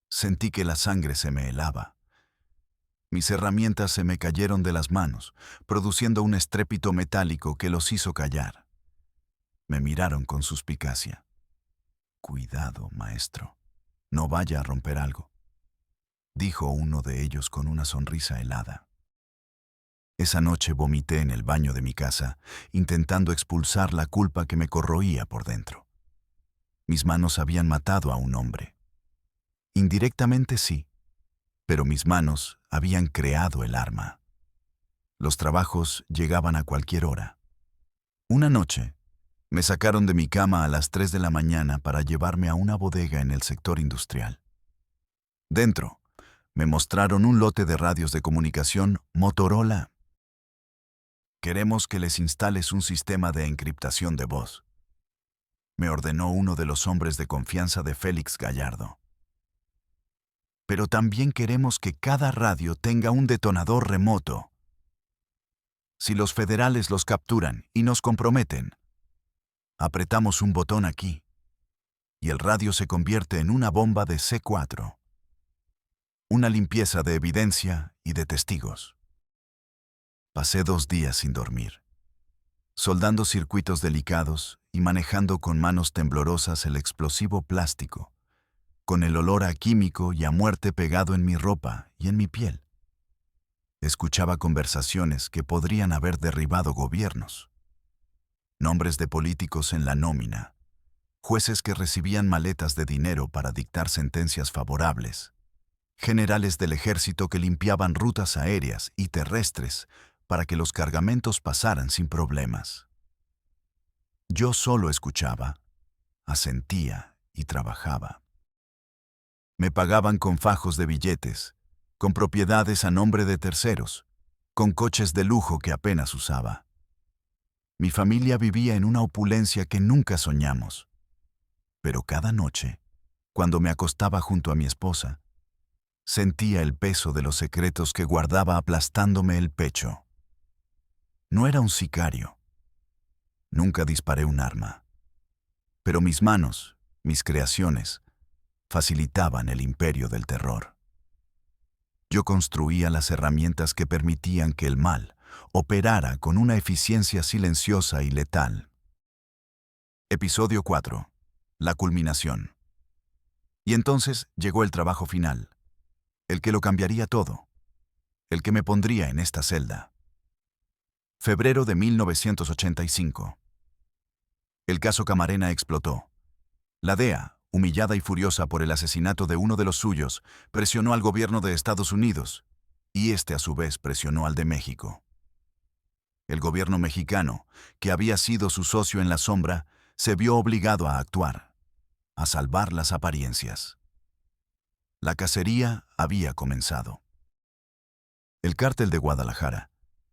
Sentí que la sangre se me helaba. Mis herramientas se me cayeron de las manos, produciendo un estrépito metálico que los hizo callar. Me miraron con suspicacia. «Cuidado, maestro. No vaya a romper algo», dijo uno de ellos con una sonrisa helada. Esa noche vomité en el baño de mi casa, intentando expulsar la culpa que me corroía por dentro. Mis manos habían matado a un hombre. Indirectamente sí, pero mis manos habían creado el arma. Los trabajos llegaban a cualquier hora. Una noche, Me sacaron de mi cama a las 3 de la mañana para llevarme a una bodega en el sector industrial. Dentro, me mostraron un lote de radios de comunicación Motorola. Queremos que les instales un sistema de encriptación de voz, me ordenó uno de los hombres de confianza de Félix Gallardo. Pero también queremos que cada radio tenga un detonador remoto. Si los federales los capturan y nos comprometen, apretamos un botón aquí y el radio se convierte en una bomba de C4. Una limpieza de evidencia y de testigos. Pasé 2 días sin dormir, soldando circuitos delicados y manejando con manos temblorosas el explosivo plástico, con el olor a químico y a muerte pegado en mi ropa y en mi piel. Escuchaba conversaciones que podrían haber derribado gobiernos. Nombres de políticos en la nómina, jueces que recibían maletas de dinero para dictar sentencias favorables, generales del ejército que limpiaban rutas aéreas y terrestres para que los cargamentos pasaran sin problemas. Yo solo escuchaba, asentía y trabajaba. Me pagaban con fajos de billetes, con propiedades a nombre de terceros, con coches de lujo que apenas usaba. Mi familia vivía en una opulencia que nunca soñamos. Pero cada noche, cuando me acostaba junto a mi esposa, sentía el peso de los secretos que guardaba aplastándome el pecho. No era un sicario. Nunca disparé un arma. Pero mis manos, mis creaciones, facilitaban el imperio del terror. Yo construía las herramientas que permitían que el mal operara con una eficiencia silenciosa y letal. Episodio 4. La culminación. Y entonces llegó el trabajo final, el que lo cambiaría todo, el que me pondría en esta celda. Febrero de 1985. El caso Camarena explotó. La DEA, humillada y furiosa por el asesinato de uno de los suyos, presionó al gobierno de Estados Unidos, y este a su vez presionó al de México. El gobierno mexicano, que había sido su socio en la sombra, se vio obligado a actuar, a salvar las apariencias. La cacería había comenzado. El cártel de Guadalajara,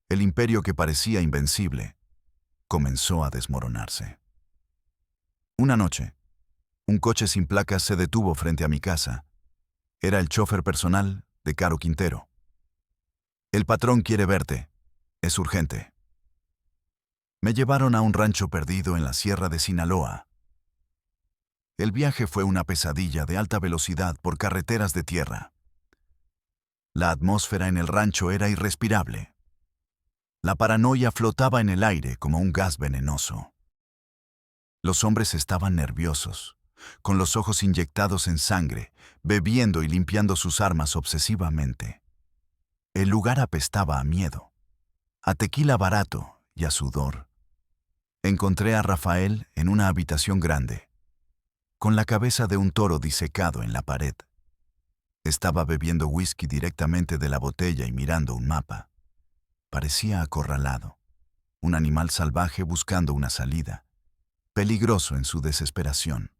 el imperio que parecía invencible, comenzó a desmoronarse. Una noche, un coche sin placas se detuvo frente a mi casa. Era el chofer personal de Caro Quintero. El patrón quiere verte. Es urgente. Me llevaron a un rancho perdido en la sierra de Sinaloa. El viaje fue una pesadilla de alta velocidad por carreteras de tierra. La atmósfera en el rancho era irrespirable. La paranoia flotaba en el aire como un gas venenoso. Los hombres estaban nerviosos, con los ojos inyectados en sangre, bebiendo y limpiando sus armas obsesivamente. El lugar apestaba a miedo, a tequila barato y a sudor. Encontré a Rafael en una habitación grande, con la cabeza de un toro disecado en la pared. Estaba bebiendo whisky directamente de la botella y mirando un mapa. Parecía acorralado, un animal salvaje buscando una salida, peligroso en su desesperación.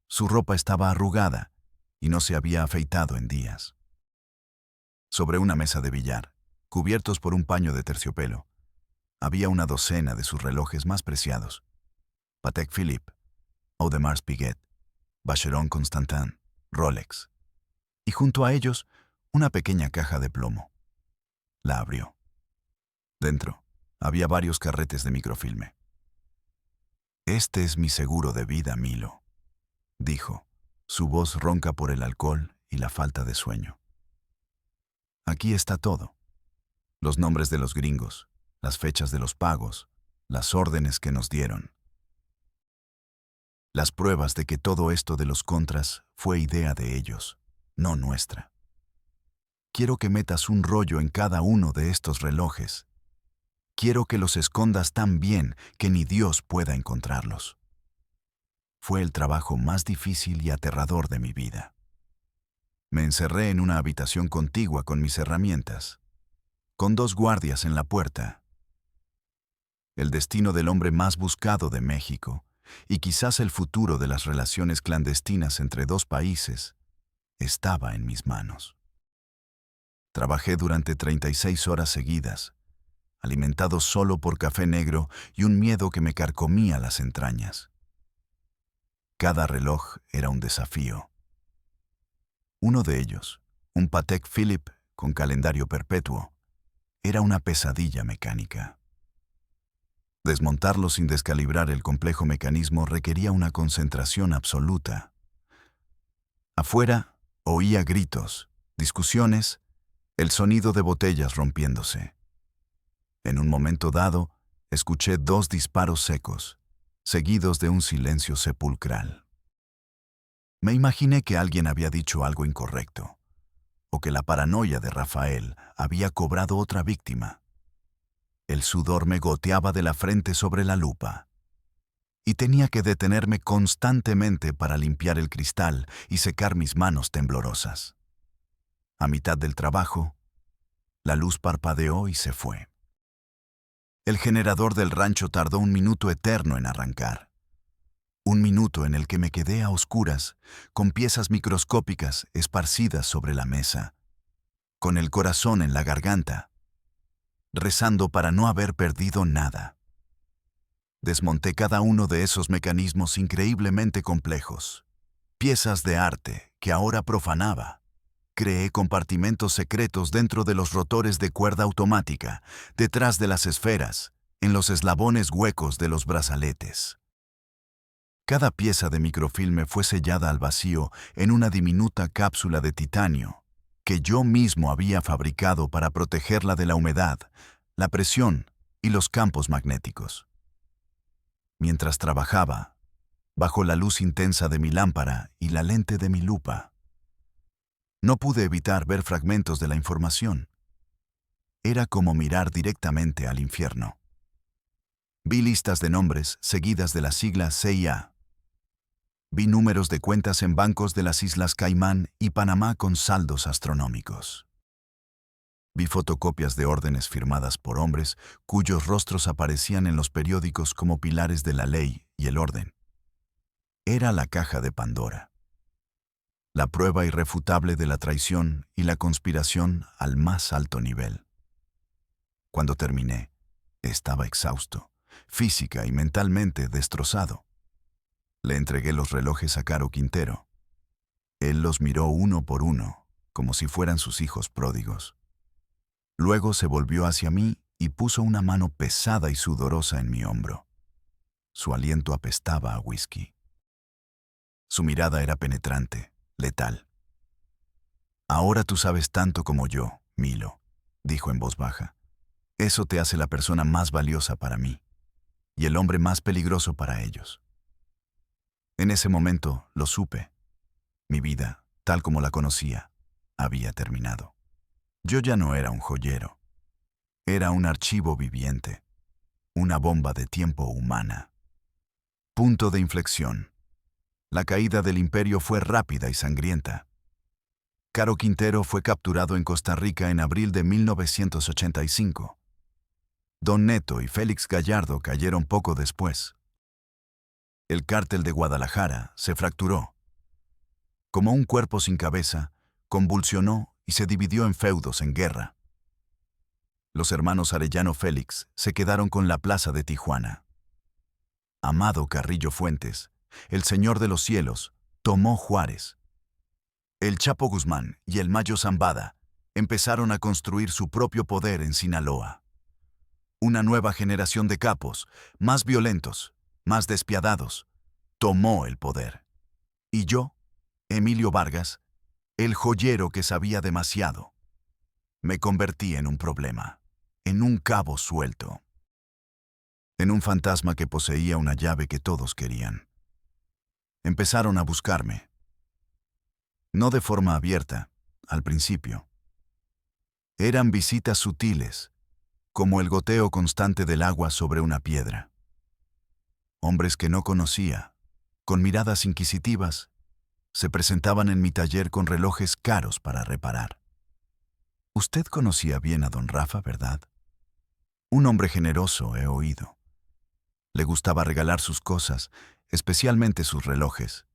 Su ropa estaba arrugada y no se había afeitado en días. Sobre una mesa de billar, cubiertos por un paño de terciopelo, había una docena de sus relojes más preciados: Patek Philippe, Audemars Piguet, Vacheron Constantin, Rolex. Y junto a ellos, una pequeña caja de plomo. La abrió. Dentro, había varios carretes de microfilme. «Este es mi seguro de vida, Milo», dijo, su voz ronca por el alcohol y la falta de sueño. «Aquí está todo. Los nombres de los gringos, las fechas de los pagos, las órdenes que nos dieron. Las pruebas de que todo esto de los contras fue idea de ellos, no nuestra. Quiero que metas un rollo en cada uno de estos relojes. Quiero que los escondas tan bien que ni Dios pueda encontrarlos». Fue el trabajo más difícil y aterrador de mi vida. Me encerré en una habitación contigua con mis herramientas, con 2 guardias en la puerta. el destino del hombre más buscado de México, y quizás el futuro de las relaciones clandestinas entre dos países, estaba en mis manos. Trabajé durante 36 horas seguidas, alimentado solo por café negro y un miedo que me carcomía las entrañas. Cada reloj era un desafío. Uno de ellos, un Patek Philippe con calendario perpetuo, era una pesadilla mecánica. Desmontarlo sin descalibrar el complejo mecanismo requería una concentración absoluta. Afuera oía gritos, discusiones, el sonido de botellas rompiéndose. En un momento dado, escuché 2 disparos secos, seguidos de un silencio sepulcral. Me imaginé que alguien había dicho algo incorrecto, o que la paranoia de Rafael había cobrado otra víctima. El sudor me goteaba de la frente sobre la lupa, y tenía que detenerme constantemente para limpiar el cristal y secar mis manos temblorosas. A mitad del trabajo, la luz parpadeó y se fue. El generador del rancho tardó un minuto eterno en arrancar. Un minuto en el que me quedé a oscuras, con piezas microscópicas esparcidas sobre la mesa, con el corazón en la garganta, rezando para no haber perdido nada. Desmonté cada uno de esos mecanismos increíblemente complejos, piezas de arte que ahora profanaba. Creé compartimentos secretos dentro de los rotores de cuerda automática, detrás de las esferas, en los eslabones huecos de los brazaletes. Cada pieza de microfilme fue sellada al vacío en una diminuta cápsula de titanio que yo mismo había fabricado para protegerla de la humedad, la presión y los campos magnéticos. Mientras trabajaba, bajo la luz intensa de mi lámpara y la lente de mi lupa, no pude evitar ver fragmentos de la información. Era como mirar directamente al infierno. Vi listas de nombres seguidas de la sigla CIA. Vi números de cuentas en bancos de las Islas Caimán y Panamá con saldos astronómicos. Vi fotocopias de órdenes firmadas por hombres cuyos rostros aparecían en los periódicos como pilares de la ley y el orden. Era la caja de Pandora. La prueba irrefutable de la traición y la conspiración al más alto nivel. Cuando terminé, estaba exhausto, física y mentalmente destrozado. Le entregué los relojes a Caro Quintero. Él los miró uno por uno, como si fueran sus hijos pródigos. Luego se volvió hacia mí y puso una mano pesada y sudorosa en mi hombro. Su aliento apestaba a whisky. Su mirada era penetrante, letal. «Ahora tú sabes tanto como yo, Milo», dijo en voz baja. «Eso te hace la persona más valiosa para mí, y el hombre más peligroso para ellos». En ese momento lo supe. Mi vida, tal como la conocía, había terminado. Yo ya no era un joyero. Era un archivo viviente, una bomba de tiempo humana. Punto de inflexión. La caída del imperio fue rápida y sangrienta. Caro Quintero fue capturado en Costa Rica en abril de 1985. Don Neto y Félix Gallardo cayeron poco después. El cártel de Guadalajara se fracturó. Como un cuerpo sin cabeza, convulsionó y se dividió en feudos en guerra. Los hermanos Arellano Félix se quedaron con la plaza de Tijuana. Amado Carrillo Fuentes, el señor de los cielos, tomó Juárez. El Chapo Guzmán y el Mayo Zambada empezaron a construir su propio poder en Sinaloa. Una nueva generación de capos, más violentos, más despiadados, tomó el poder. Y yo, Emilio Vargas, el joyero que sabía demasiado, me convertí en un problema, en un cabo suelto, en un fantasma que poseía una llave que todos querían. Empezaron a buscarme. No de forma abierta, al principio. Eran visitas sutiles, como el goteo constante del agua sobre una piedra. Hombres que no conocía, con miradas inquisitivas, se presentaban en mi taller con relojes caros para reparar. Usted conocía bien a don Rafa, ¿verdad? Un hombre generoso, he oído, Le gustaba regalar sus cosas, especialmente sus relojes.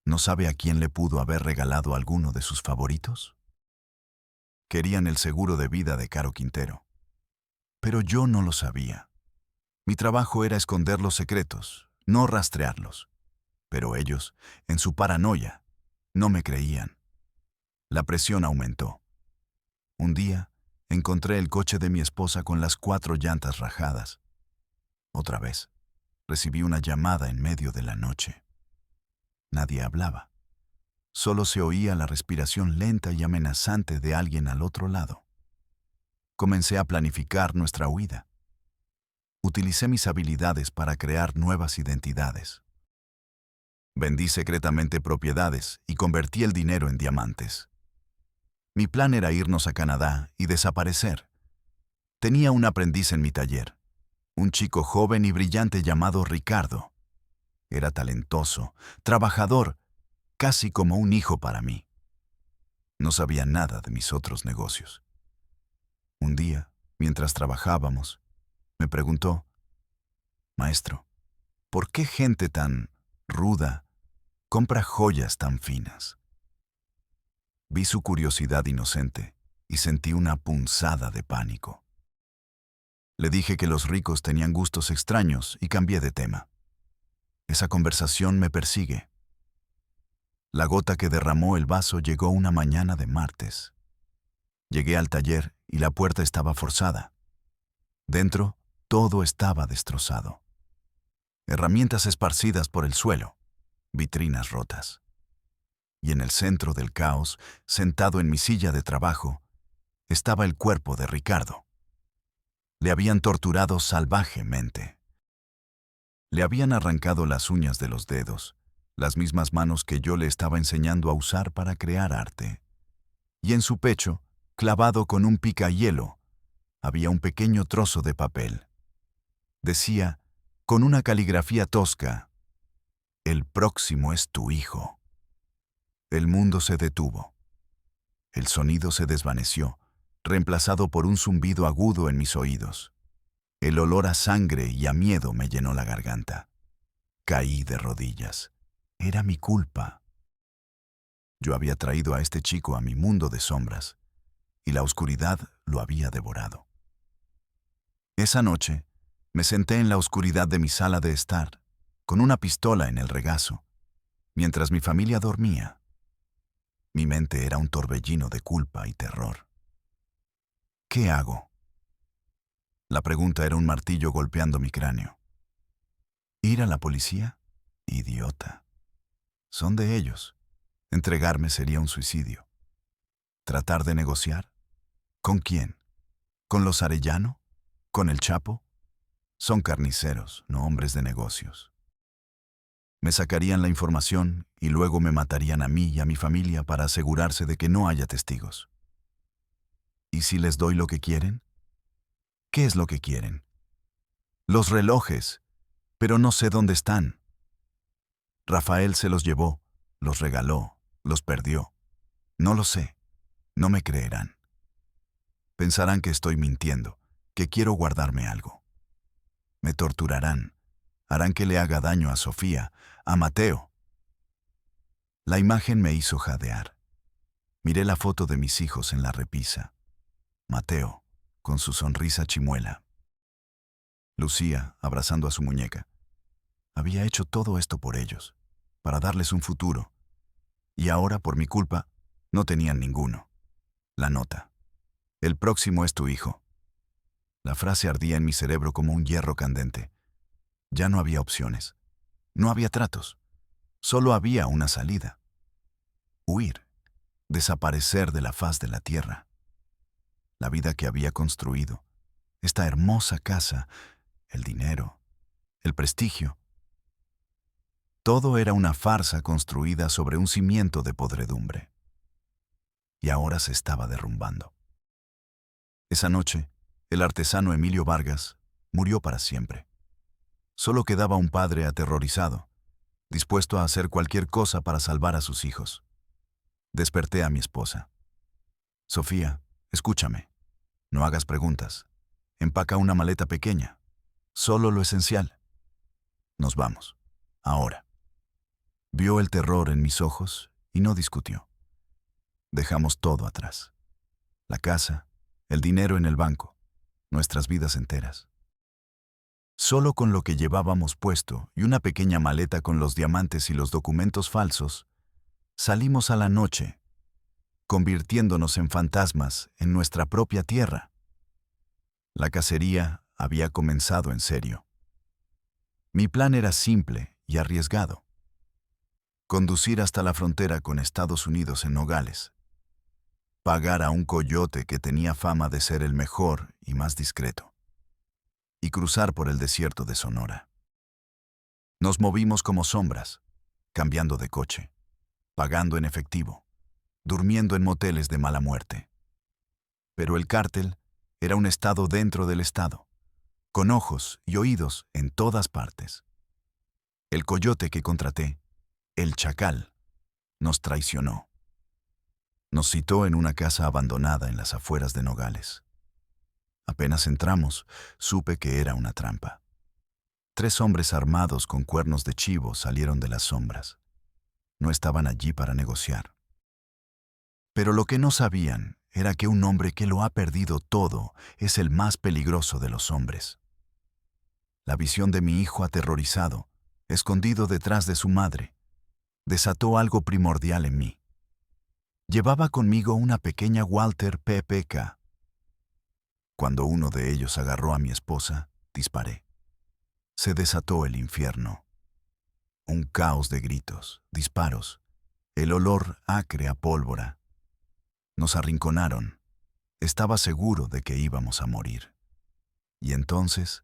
¿No sabe a quién le pudo haber regalado alguno de sus favoritos? Querían el seguro de vida de Caro Quintero. Pero yo no lo sabía. Mi trabajo era esconder los secretos, no rastrearlos. Pero ellos, en su paranoia, no me creían. La presión aumentó. Un día, encontré el coche de mi esposa con las 4 llantas rajadas. Otra vez, recibí una llamada en medio de la noche. Nadie hablaba. Solo se oía la respiración lenta y amenazante de alguien al otro lado. Comencé a planificar nuestra huida. Utilicé mis habilidades para crear nuevas identidades. Vendí secretamente propiedades y convertí el dinero en diamantes. Mi plan era irnos a Canadá y desaparecer. Tenía un aprendiz en mi taller, un chico joven y brillante llamado Ricardo. Era talentoso, trabajador, casi como un hijo para mí. No sabía nada de mis otros negocios. Un día, mientras trabajábamos, me preguntó: «Maestro, ¿por qué gente tan ruda compra joyas tan finas?». Vi su curiosidad inocente y sentí una punzada de pánico. Le dije que los ricos tenían gustos extraños y cambié de tema. Esa conversación me persigue. La gota que derramó el vaso llegó una mañana de martes. Llegué al taller y la puerta estaba forzada. Dentro, todo estaba destrozado. Herramientas esparcidas por el suelo, vitrinas rotas. Y en el centro del caos, sentado en mi silla de trabajo, estaba el cuerpo de Ricardo. Le habían torturado salvajemente. Le habían arrancado las uñas de los dedos, las mismas manos que yo le estaba enseñando a usar para crear arte. Y en su pecho, clavado con un picahielo, había un pequeño trozo de papel. Decía, con una caligrafía tosca: «El próximo es tu hijo». El mundo se detuvo. El sonido se desvaneció, reemplazado por un zumbido agudo en mis oídos. El olor a sangre y a miedo me llenó la garganta. Caí de rodillas. Era mi culpa. Yo había traído a este chico a mi mundo de sombras, y la oscuridad lo había devorado. Esa noche, me senté en la oscuridad de mi sala de estar, con una pistola en el regazo, mientras mi familia dormía. Mi mente era un torbellino de culpa y terror. ¿Qué hago? La pregunta era un martillo golpeando mi cráneo. ¿Ir a la policía? Idiota. Son de ellos. Entregarme sería un suicidio. ¿Tratar de negociar? ¿Con quién? ¿Con los Arellano? ¿Con el Chapo? Son carniceros, no hombres de negocios. Me sacarían la información y luego me matarían a mí y a mi familia para asegurarse de que no haya testigos. ¿Y si les doy lo que quieren? ¿Qué es lo que quieren? Los relojes, pero no sé dónde están. Rafael se los llevó, los regaló, los perdió. No lo sé, no me creerán. Pensarán que estoy mintiendo, que quiero guardarme algo. Me torturarán, harán que le haga daño a Sofía, a Mateo. La imagen me hizo jadear. Miré la foto de mis hijos en la repisa. Mateo, con su sonrisa chimuela. Lucía, abrazando a su muñeca. Había hecho todo esto por ellos, para darles un futuro. Y ahora, por mi culpa, no tenían ninguno. La nota. El próximo es tu hijo. La frase ardía en mi cerebro como un hierro candente. Ya no había opciones. No había tratos. Solo había una salida. Huir. Desaparecer de la faz de la tierra. La vida que había construido. Esta hermosa casa. El dinero. El prestigio. Todo era una farsa construida sobre un cimiento de podredumbre. Y ahora se estaba derrumbando. Esa noche, el artesano Emilio Vargas murió para siempre. Solo quedaba un padre aterrorizado, dispuesto a hacer cualquier cosa para salvar a sus hijos. Desperté a mi esposa. Sofía, escúchame. No hagas preguntas. Empaca una maleta pequeña. Solo lo esencial. Nos vamos. Ahora. Vio el terror en mis ojos y no discutió. Dejamos todo atrás. La casa, el dinero en el banco, nuestras vidas enteras. Solo con lo que llevábamos puesto y una pequeña maleta con los diamantes y los documentos falsos, salimos a la noche, convirtiéndonos en fantasmas en nuestra propia tierra. La cacería había comenzado en serio. Mi plan era simple y arriesgado. Conducir hasta la frontera con Estados Unidos en Nogales. Pagar a un coyote que tenía fama de ser el mejor y más discreto. Y cruzar por el desierto de Sonora. Nos movimos como sombras, cambiando de coche, pagando en efectivo, durmiendo en moteles de mala muerte. Pero el cártel era un estado dentro del estado, con ojos y oídos en todas partes. El coyote que contraté, el chacal, nos traicionó. Nos citó en una casa abandonada en las afueras de Nogales. Apenas entramos, supe que era una trampa. 3 hombres armados con cuernos de chivo salieron de las sombras. No estaban allí para negociar. Pero lo que no sabían era que un hombre que lo ha perdido todo es el más peligroso de los hombres. La visión de mi hijo aterrorizado, escondido detrás de su madre, desató algo primordial en mí. Llevaba conmigo una pequeña Walter PPK. Cuando uno de ellos agarró a mi esposa, disparé. Se desató el infierno. Un caos de gritos, disparos, el olor acre a pólvora. Nos arrinconaron. Estaba seguro de que íbamos a morir. Y entonces,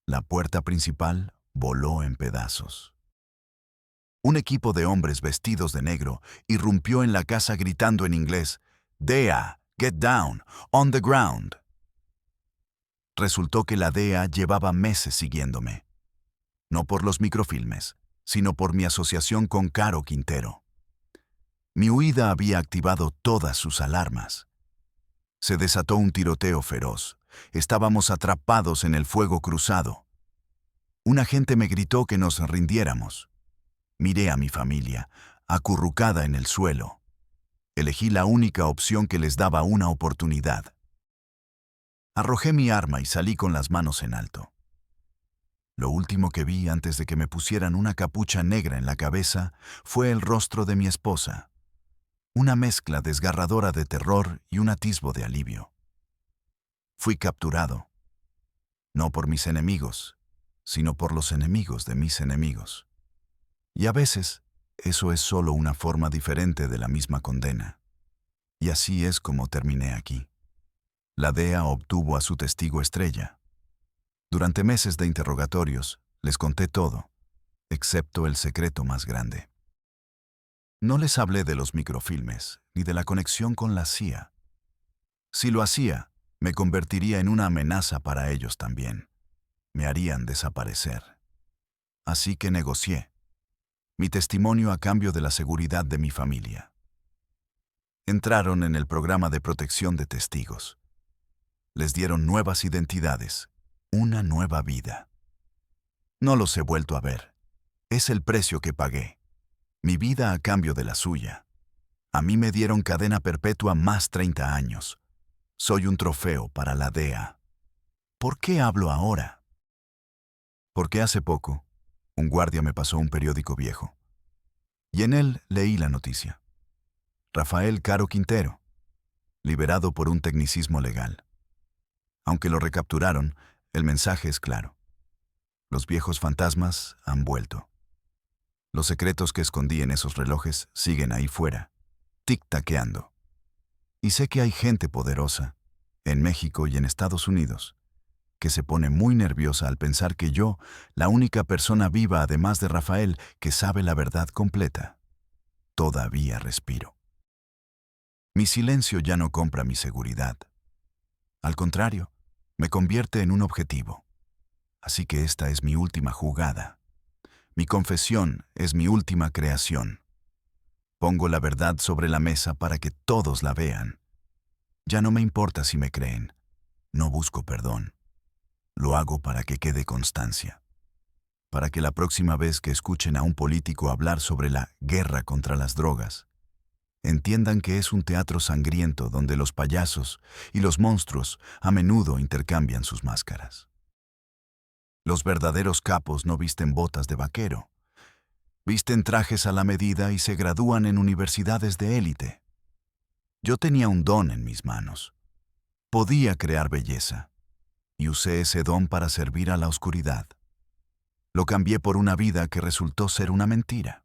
la puerta principal voló en pedazos. Un equipo de hombres vestidos de negro irrumpió en la casa gritando en inglés, "DEA, get down, on the ground". Resultó que la DEA llevaba meses siguiéndome. No por los microfilmes, sino por mi asociación con Caro Quintero. Mi huida había activado todas sus alarmas. Se desató un tiroteo feroz. Estábamos atrapados en el fuego cruzado. Un agente me gritó que nos rindiéramos. Miré a mi familia, acurrucada en el suelo. Elegí la única opción que les daba una oportunidad. Arrojé mi arma y salí con las manos en alto. Lo último que vi antes de que me pusieran una capucha negra en la cabeza fue el rostro de mi esposa. Una mezcla desgarradora de terror y un atisbo de alivio. Fui capturado. No por mis enemigos, sino por los enemigos de mis enemigos. Y a veces, eso es solo una forma diferente de la misma condena. Y así es como terminé aquí. La DEA obtuvo a su testigo estrella. Durante meses de interrogatorios, les conté todo, excepto el secreto más grande. No les hablé de los microfilmes, ni de la conexión con la CIA. Si lo hacía, me convertiría en una amenaza para ellos también. Me harían desaparecer. Así que negocié. Mi testimonio a cambio de la seguridad de mi familia. Entraron en el programa de protección de testigos. Les dieron nuevas identidades, una nueva vida. No los he vuelto a ver. Es el precio que pagué. Mi vida a cambio de la suya. A mí me dieron cadena perpetua más 30 años. Soy un trofeo para la DEA. ¿Por qué hablo ahora? Porque hace poco, un guardia me pasó un periódico viejo. Y en él leí la noticia. Rafael Caro Quintero, liberado por un tecnicismo legal. Aunque lo recapturaron, el mensaje es claro. Los viejos fantasmas han vuelto. Los secretos que escondí en esos relojes siguen ahí fuera, tic-taqueando. Y sé que hay gente poderosa, en México y en Estados Unidos, que se pone muy nerviosa al pensar que yo, la única persona viva además de Rafael que sabe la verdad completa, todavía respiro. Mi silencio ya no compra mi seguridad. Al contrario, me convierte en un objetivo. Así que esta es mi última jugada. Mi confesión es mi última creación. Pongo la verdad sobre la mesa para que todos la vean. Ya no me importa si me creen. No busco perdón. lo hago para que quede constancia. Para que la próxima vez que escuchen a un político hablar sobre la guerra contra las drogas, entiendan que es un teatro sangriento donde los payasos y los monstruos a menudo intercambian sus máscaras. Los verdaderos capos no visten botas de vaquero, visten trajes a la medida y se gradúan en universidades de élite. Yo tenía un don en mis manos. Podía crear belleza, y usé ese don para servir a la oscuridad. Lo cambié por una vida que resultó ser una mentira.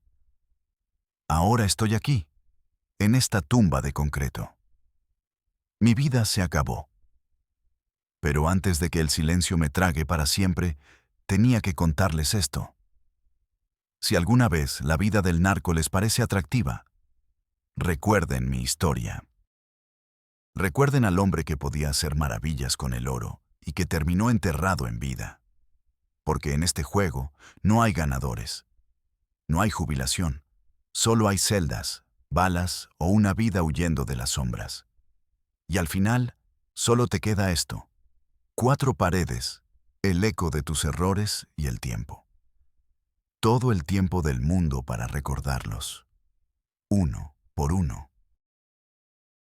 Ahora estoy aquí, en esta tumba de concreto. Mi vida se acabó. Pero antes de que el silencio me trague para siempre, tenía que contarles esto. Si alguna vez la vida del narco les parece atractiva, recuerden mi historia. Recuerden al hombre que podía hacer maravillas con el oro y que terminó enterrado en vida. Porque en este juego no hay ganadores. No hay jubilación. Solo hay celdas, balas o una vida huyendo de las sombras. Y al final, solo te queda esto: 4 paredes, el eco de tus errores y el tiempo. Todo el tiempo del mundo para recordarlos, uno por uno.